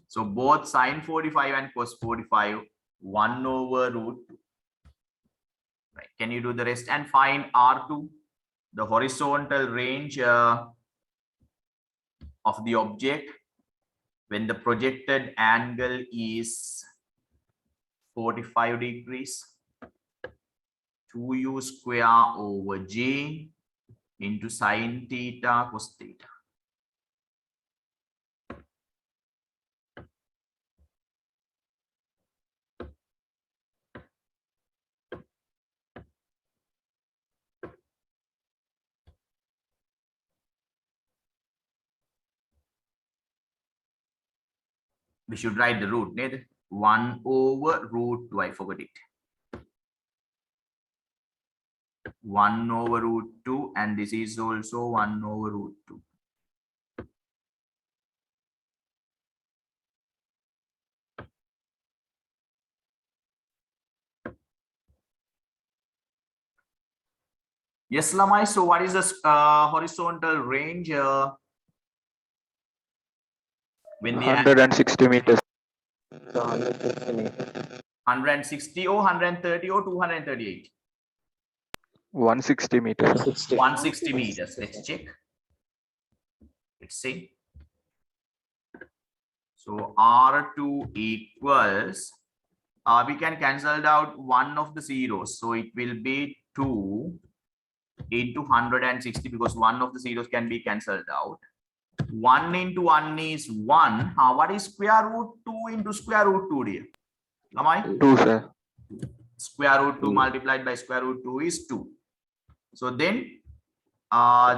So both sine 45 and cos 45, 1 over root 2. Right. Can you do the rest and find R2, the horizontal range of the object when the projected angle is 45 degrees? 2u square over j into sine theta cos theta. We should write the root. 1 over root 2. I forgot it. 1 over root 2, and this is also 1 over root 2. Yes, Lamai. So what is the horizontal range when the 160 meters. So 160 meters. 160 or 130 or 238? 160 meters. 160. 160 meters. Let's check. Let's see. So R2 equals, we can cancel out one of the zeros. So it will be 2 into 160 because one of the zeros can be cancelled out. 1 into 1 is 1. What is square root 2 into square root 2, dear? Am I? 2, sir. Square root 2 multiplied by square root 2 is 2. So then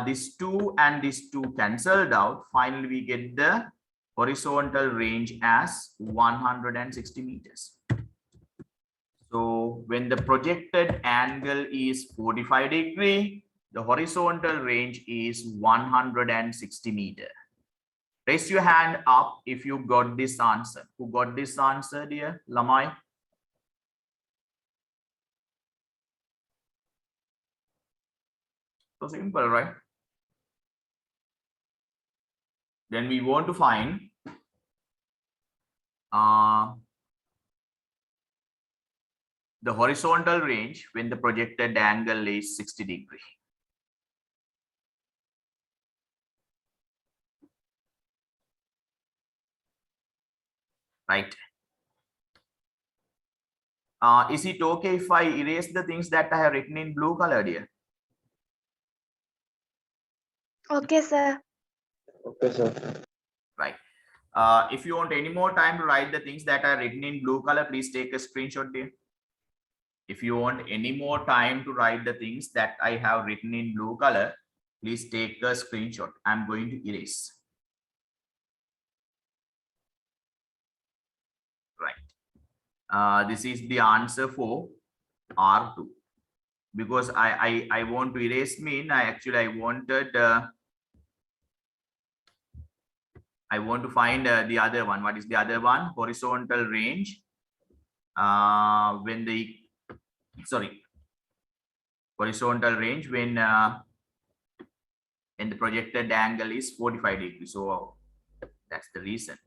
this 2 and this 2 cancelled out. Finally, we get the horizontal range as 160 meters. So when the projected angle is 45 degree, the horizontal range is 160 meter. Raise your hand up if you got this answer. Who got this answer, dear? Lamai? So simple, right? Then we want to find the horizontal range when the projected angle is 60 degree. Right. Is it okay if I erase the things that I have written in blue color, dear? Okay, sir. Okay, sir. Right. If you want any more time to write the things that are written in blue color, please take a screenshot, dear. If you want any more time to write the things that I have written in blue color, please take a screenshot. I'm going to erase. Right. This is the answer for R2. Because I want to erase mean, I wanted I want to find the other one. What is the other one? Horizontal range. When the horizontal range when the projected angle is 45 degrees. So that's the reason.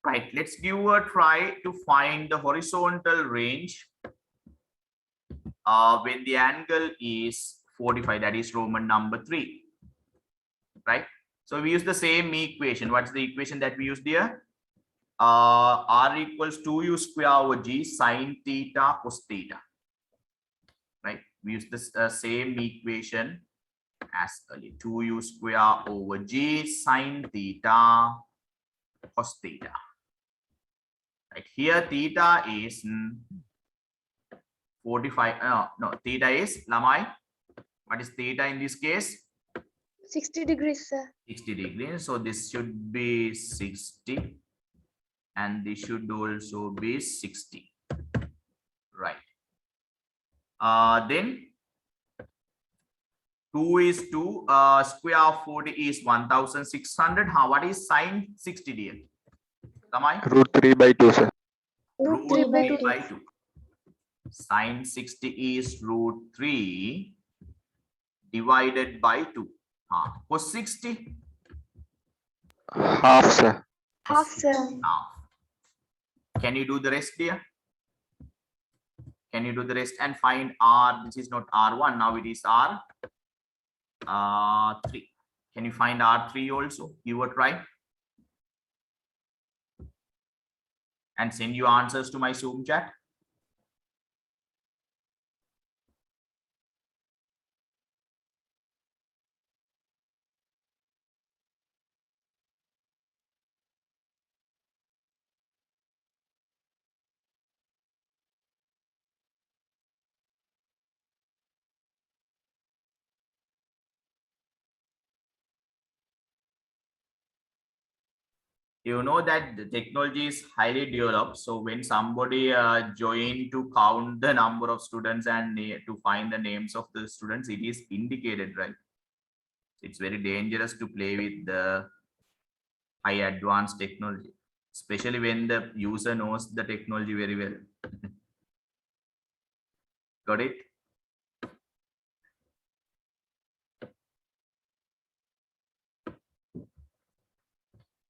Right, let's give a try to find the horizontal range when the angle is 45, that is Roman number 3. Right, so we use the same equation. What's the equation that we used here? R equals 2u square over g sine theta cos theta. Right, we use this same equation as earlier. 2u square over g sine theta cos theta. Right, here theta is 45. No, theta is Lamai. What is theta in this case? 60 degrees, sir. 60 degrees. So this should be 60, and this should also be 60. Right. Then 2 is 2. Square of 40 is 1600. What is sine 60, dear? Lamai? Root 3 by 2, sir. Root 3 by 2. 2. Sine 60 is root 3 divided by 2. Cos 60? Half, sir. Half, sir. Half. Can you do the rest, dear? Can you do the rest and find R? This is not R1. Now it is R3. Can you find R3 also? Give a try. And send your answers to my Zoom chat. You know that the technology is highly developed. So when somebody join to count the number of students and to find the names of the students, it is indicated, right? It's very dangerous to play with the high advanced technology, especially when the user knows the technology very well. Got it?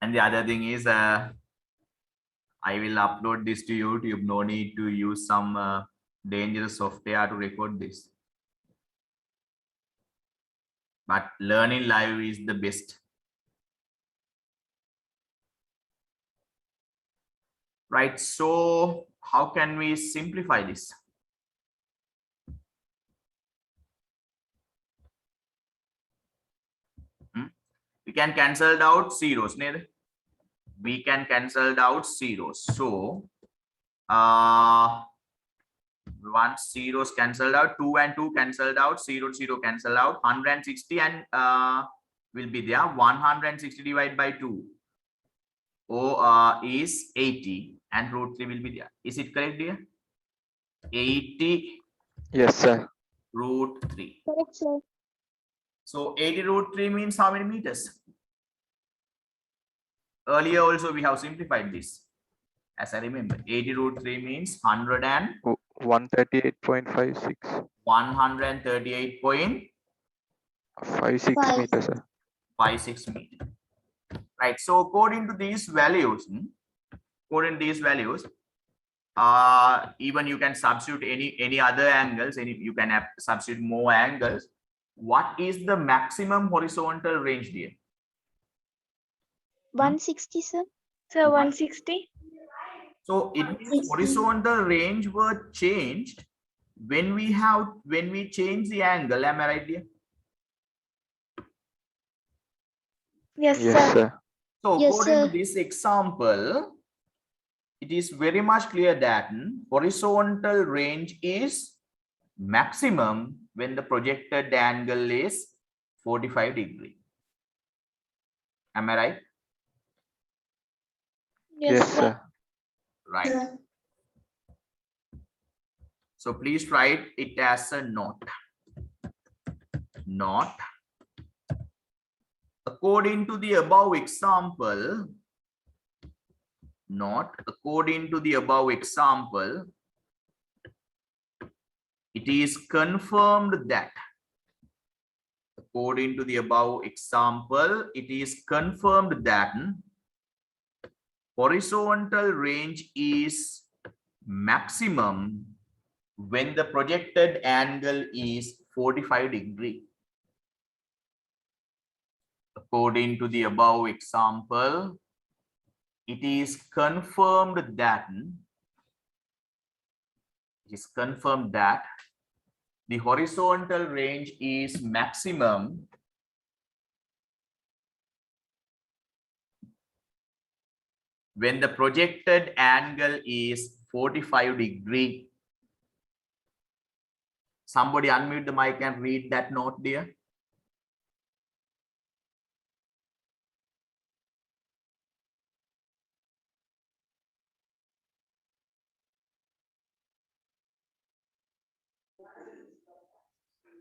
And the other thing is, I will upload this to YouTube. No need to use some dangerous software to record this. But learning live is the best. Right. So how can we simplify this? We can cancel out zeros. We can cancel out zeros. So once zeros cancelled out, 2 and 2 cancelled out, 0 0 cancel out, 160 and will be there. 160 divided by 2 is 80 and root 3 will be there. Is it correct, dear? 80 Yes, sir. root 3. Correct, sir. So 80 root 3 means how many meters? Earlier also we have simplified this. As I remember, 80 root 3 means 138.56. 138.56 56 meters, sir. meters. Right. So according to these values, even you can substitute any other angles, you can substitute more angles. What is the maximum horizontal range here? 160, sir. Sir, 160. So it means horizontal range were changed when we change the angle. Am I right, dear? Yes, Yes, sir. sir. So Yes, according sir. to this example, it is very much clear that horizontal range is maximum when the projected angle is 45 degrees. Am I right? Yes, sir. Right. So please write it as a note. Not. According to the above example, it is confirmed that. According to the above example, it is confirmed that horizontal range is maximum when the projected angle is 45 degrees. According to the above example, it is confirmed that the horizontal range is maximum when the projected angle is 45 degrees. Somebody unmute the mic and read that note, dear.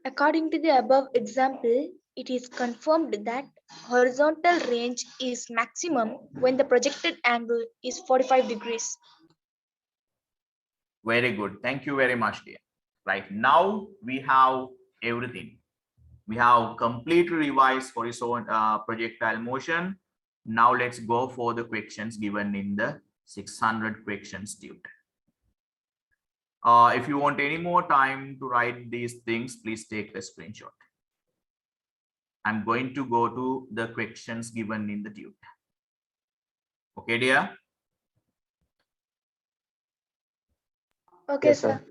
According to the above example, it is confirmed that horizontal range is maximum when the projected angle is 45 degrees. Very good. Thank you very much, dear. Right now we have everything. We have completely revised horizontal projectile motion. Now let's go for the questions given in the 600 questions tute. If you want any more time to write these things, please take a screenshot. I'm going to go to the questions given in the tube. Okay, dear? Okay, Yes, sir. sir.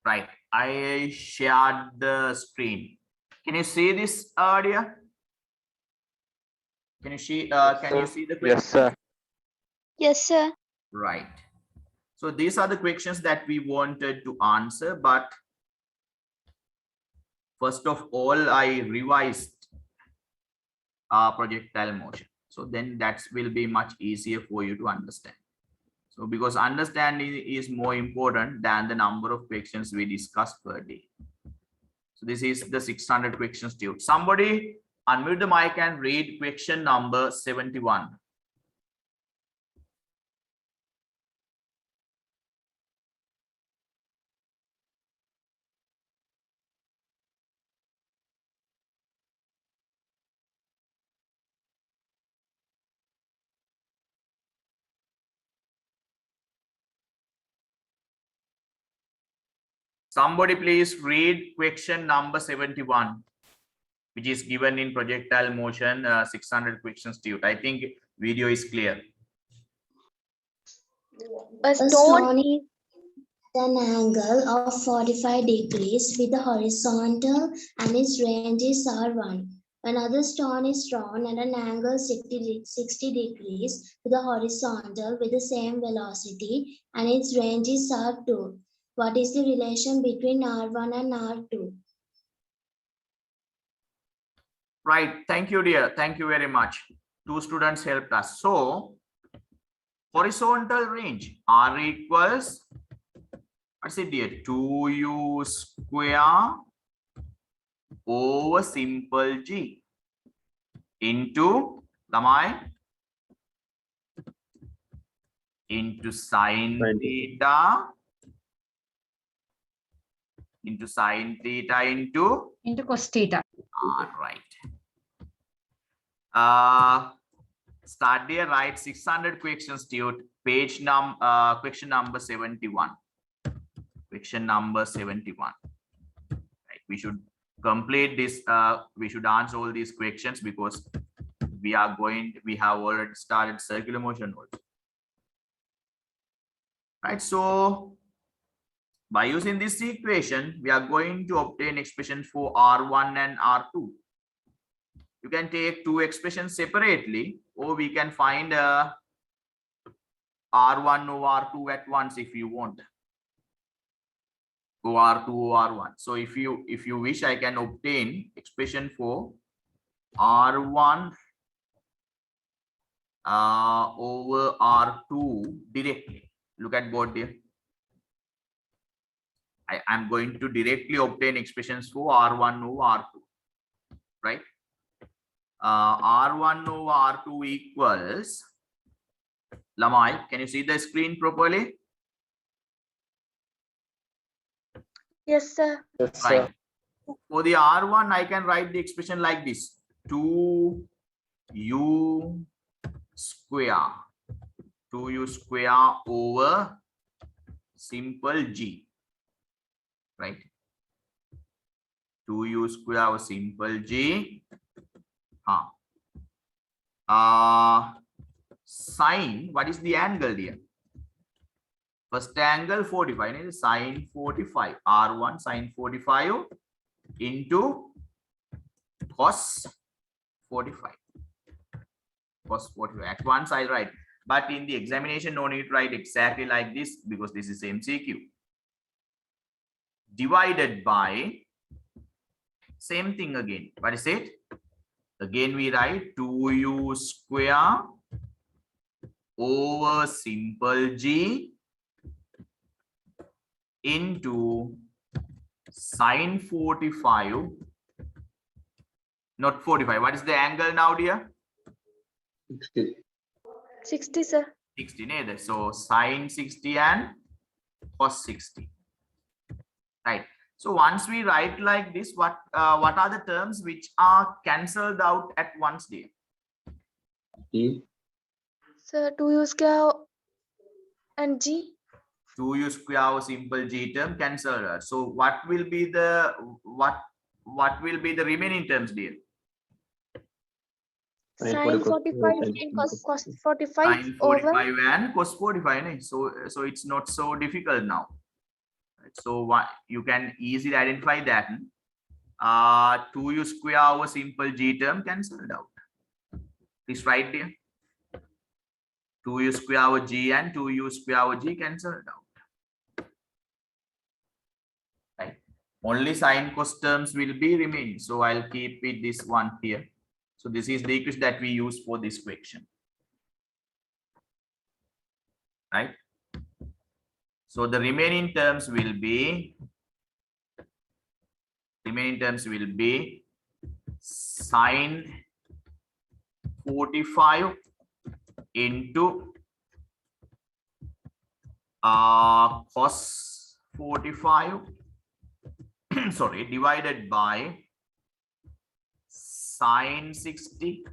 Right. I shared the screen. Can you see this, dear? Can you see? Can you see the questions? Yes, sir. Yes, sir. Right. So these are the questions that we wanted to answer, but first of all, I revised projectile motion. So then that will be much easier for you to understand. So because understanding is more important than the number of questions we discuss per day. So this is the 600 questions due. Somebody unmute the mic and read question number 71. Somebody please read question number 71, which is given in projectile motion 600 questions due. I think video is clear. A A stone stone is an angle of 45 degrees with the horizontal and its range is R1. Another stone is thrown at an angle 60 degrees with the horizontal with the same velocity and its range is R2. What is the relation between R1 and R2? Right. Thank you, dear. Thank you very much. Two students helped us. So horizontal range R equals, what's it, dear? 2u square over simple G into into sine theta Into cos theta. R, right. Start there, right? 600 questions due. Page question number 71. Question number 71. Right. We should complete this. We should answer all these questions because we have already started circular motion also. Right. So by using this equation, we are going to obtain expression for R1 and R2. You can take two expressions separately, or we can find R1 over R2 at once if you want. Or R2 or R1. So if you wish, I can obtain expression for R1 over R2 directly. Look at both there. I am going to directly obtain expressions for R1 over R2, right? R1 over R2 equals, Lamai, can you see the screen properly? Yes, sir. Yes, sir. Right. For the R1, I can write the expression like this: 2u square over simple G, right? 2u square over simple G. Sine, what is the angle here? First angle 45, is sine 45. R1 sine 45 into cos 45. Cos 45. At once I'll write. But in the examination, no need to write exactly like this because this is MCQ. Divided by, same thing again. What is it? Again, we write 2u square over simple G into sine 45, not 45. What is the angle now, dear? 60. 60, sir. 60, neither. So sine 60 and cos 60. Right. So once we write like this, what are the terms which are cancelled out at once, dear? E. So 2u square and g. 2u square or simple g term cancel out. So what will be the remaining terms, dear? Sine 45 and cos 45 Sin over 45 and cos 45. Ne? So it's not so difficult now. So what you can easily identify that 2u square over simple g term cancelled out. Is right there. 2u square over g and 2u square over g cancelled out. Right. Only sine cos terms will be remaining. So I'll keep it this one here. So this is the equation that we use for this question. Right. So the remaining terms will be sine 45 into cos 45 sorry, divided by sine 60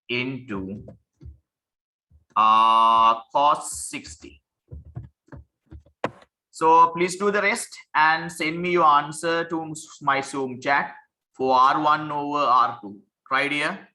into cos 60. So please do the rest and send me your answer to my Zoom chat for R1 over R2. Right here.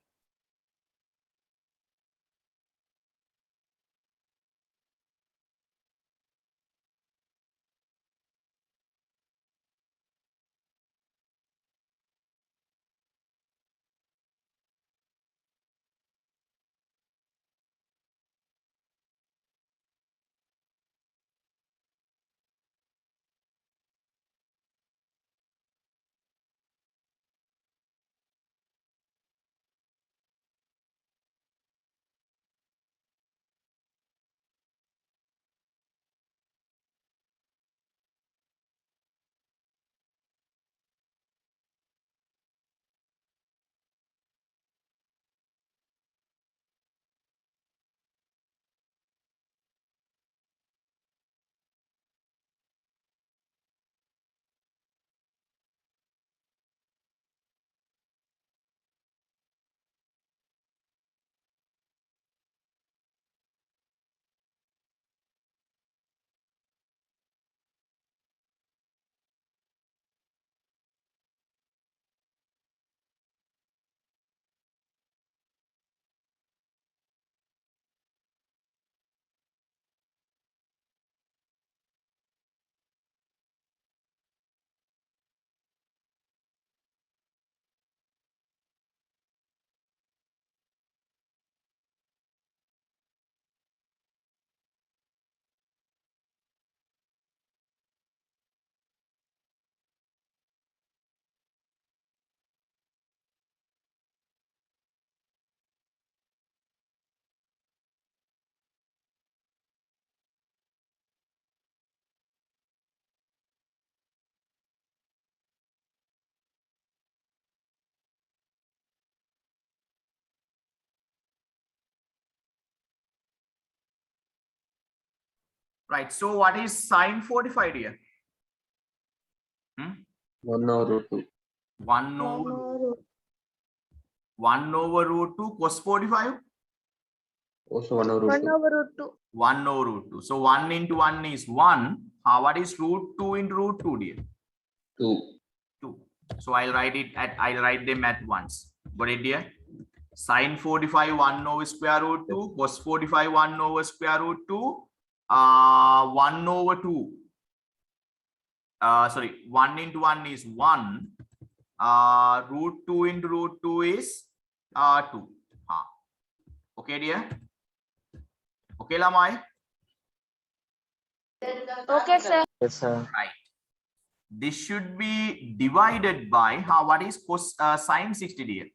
Right. So what is sine 45 here? 1 over root 2. 1 over root 2 cos 45? Also 1 over root 1 2. over root 2. 1 over root 2. So 1 into 1 is 1. What is root 2 into root 2, dear? 2. 2. So I'll write them at once. Got it, dear? Sine 45 1 over square root 2, cos 45 1 over square root 2, 1 over 2. Sorry, 1 into 1 is 1. Root 2 into root 2 is 2. Okay, dear? Okay, Lamai? Okay, sir. Yes, sir. Right. This should be divided by what is cos sine 60, dear?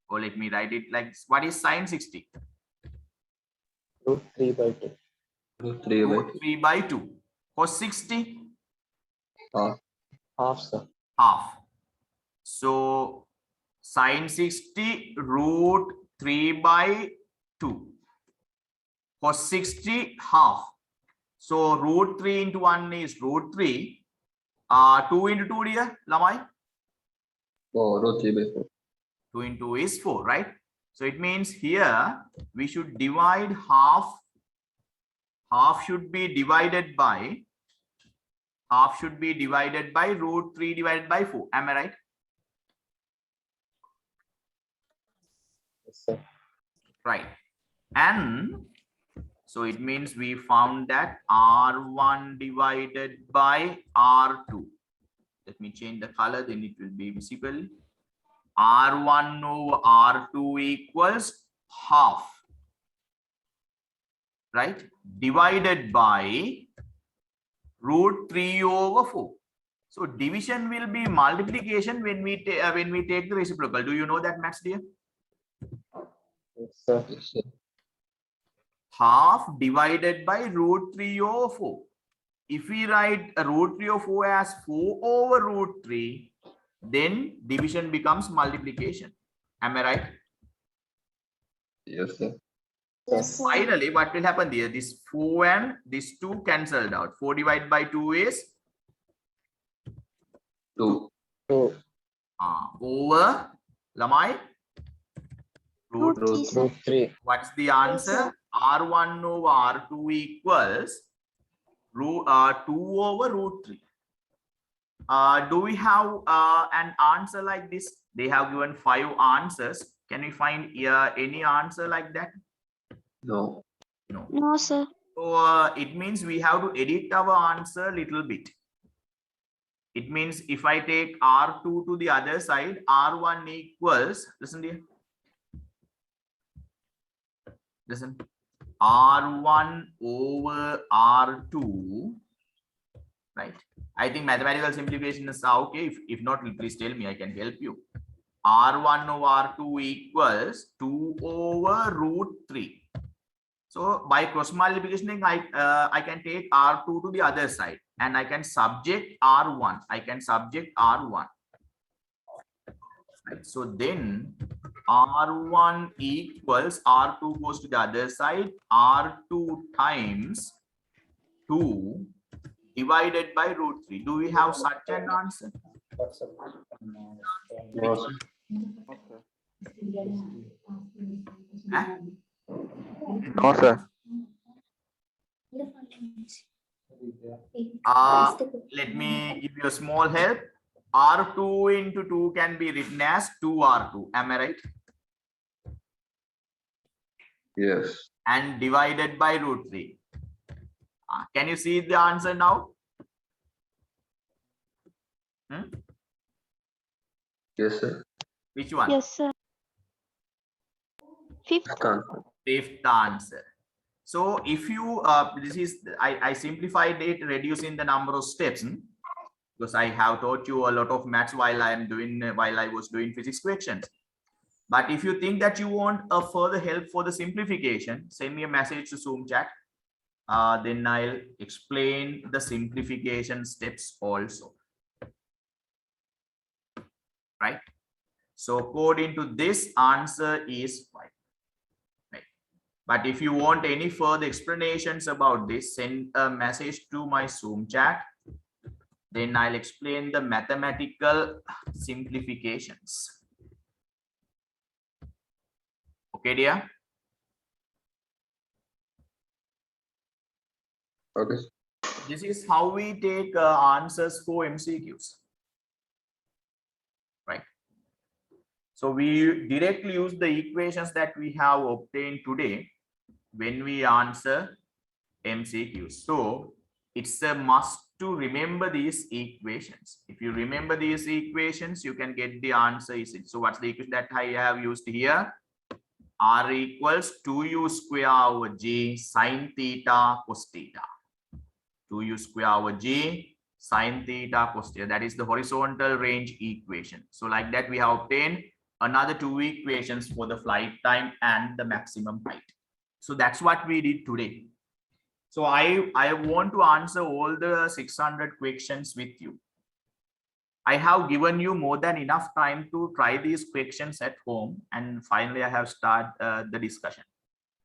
Or let me write it like this. What is sine 60? Root 3 by 2. Root 3 by Root 2. 3 by 2. Cos 60? Half, sir. Half. So sine 60 root 3 by 2. Cos 60 half. So root 3 into 1 is root 3. 2 into 2, dear, Lamai? Oh, root 3 by 4. 2 into 2 is 4, right? So it means here we should divide half. Half should be divided by root 3 divided by 4. Am I right? Yes, sir. Right. And so it means we found that R1 divided by R2. Let me change the color, then it will be visible. R1 over R2 equals half, right? Divided by root 3 over 4. So division will be multiplication when we take the reciprocal. Do you know that, Max dear? Yes, sir. Yes, sir. Half divided by root 3 over 4. If we write a root 3 over 4 as 4 over root 3, then division becomes multiplication. Am I right? Yes, sir. Yes, sir. Finally, what will happen there? This 4 and this 2 cancelled out. 4 divided by 2 is 2. 2. over Lamai root. Root 3, sir. Root 3. What's the answer? R1 over R2 equals 2 over root 3. Do we have an answer like this? They have given 5 answers. Can we find any answer like that? No. No. No, sir. So it means we have to edit our answer a little bit. It means if I take R2 to the other side, R1 equals, listen dear. Listen, R1 over R2, right? I think mathematical simplification is okay. If not, please tell me, I can help you. R1 over R2 equals 2 over root 3. So by cross multiplication, I can take R2 to the other side and I can subject R1. Right. So then R1 equals R2 goes to the other side, R2 times 2 divided by root 3. Do we have such an answer? No, sir. Huh? No, sir. Let me give you a small help. R2 into 2 can be written as 2R2. Am I right? Yes. And divided by root 3. Can you see the answer now? Yes, sir. Which one? Yes, sir. Fifth. Fifth answer. So if you this is I simplified it, reducing the number of steps, because I have taught you a lot of maths while I was doing physics questions. But if you think that you want a further help for the simplification, send me a message to Zoom chat. Then I'll explain the simplification steps also. Right? So according to this, answer is 5. Right? But if you want any further explanations about this, send a message to my Zoom chat. Then I'll explain the mathematical simplifications. Okay, dear? Okay. This is how we take answers for MCQs. Right. So we directly use the equations that we have obtained today when we answer MCQs. So it's a must to remember these equations. If you remember these equations, you can get the answer easily. So what's the equation that I have used here? R equals 2u square over j sine theta cos theta. 2u square over j sine theta cos theta. That is the horizontal range equation. So like that, we have obtained another 2 equations for the flight time and the maximum height. So that's what we did today. So I want to answer all the 600 questions with you. I have given you more than enough time to try these questions at home, and finally I have started the discussion.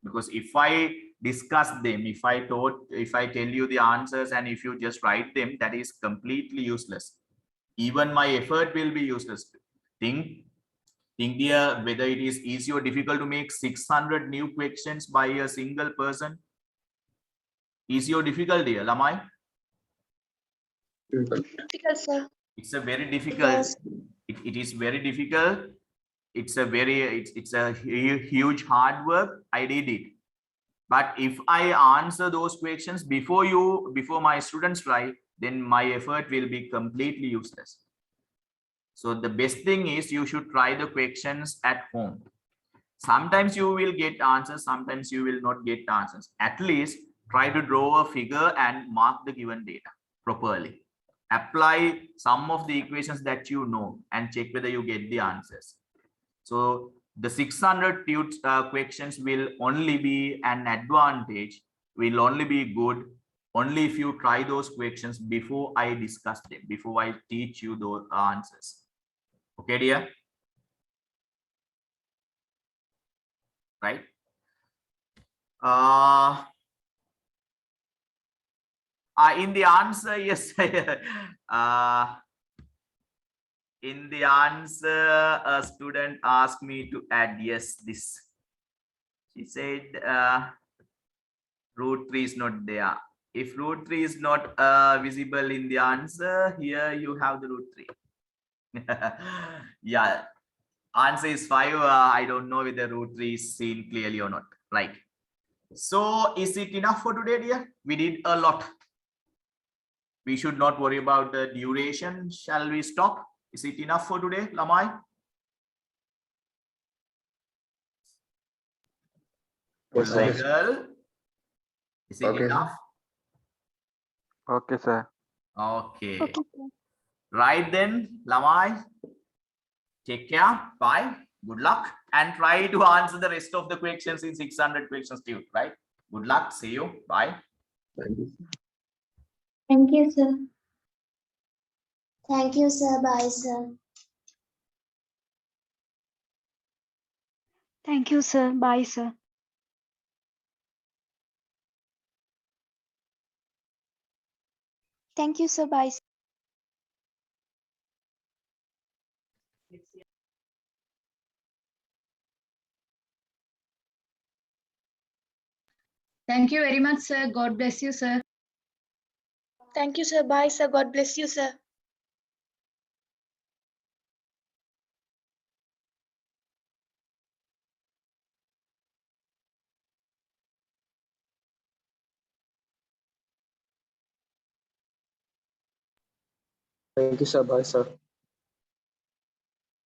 Because if I discuss them, if I tell you the answers and if you just write them, that is completely useless. Even my effort will be useless. Think Think dear whether it is easy or difficult to make 600 new questions by a single person. Easy or difficult, dear Lamai? Difficult, sir. It's a very difficult. Yes. It is very difficult. It's a huge hard work. I did it. But if I answer those questions before my students try, then my effort will be completely useless. So the best thing is you should try the questions at home. Sometimes you will get answers, sometimes you will not get answers. At least try to draw a figure and mark the given data properly. Apply some of the equations that you know and check whether you get the answers. So the 600 questions will only be an advantage, will only be good only if you try those questions before I discuss them, before I teach you those answers. Okay, dear? Right? In the answer, yes. In the answer, a student asked me to add yes, this. She said root 3 is not there. If root 3 is not visible in the answer, here you have the root 3. Yeah, answer is 5. I don't know whether root 3 is seen clearly or not. Right. So is it enough for today, dear? We did a lot. We should not worry about the duration. Shall we stop? Is it enough for today, Lamai? Yes, sir. Girl, is it Okay, sir. enough? Okay, sir. Okay. Okay, sir. Right then, Lamai. Take care. Bye. Good luck. And try to answer the rest of the questions in 600 questions too, right? Good luck. See you. Bye. Thank you. Thank you, sir. Thank you, sir. Bye, sir. Thank you, sir. Bye, sir. Thank you, sir. Bye. Thank you very much, sir. God bless you, sir. Thank you, sir. Bye, sir. God bless you, sir. Thank you, sir. Bye, sir.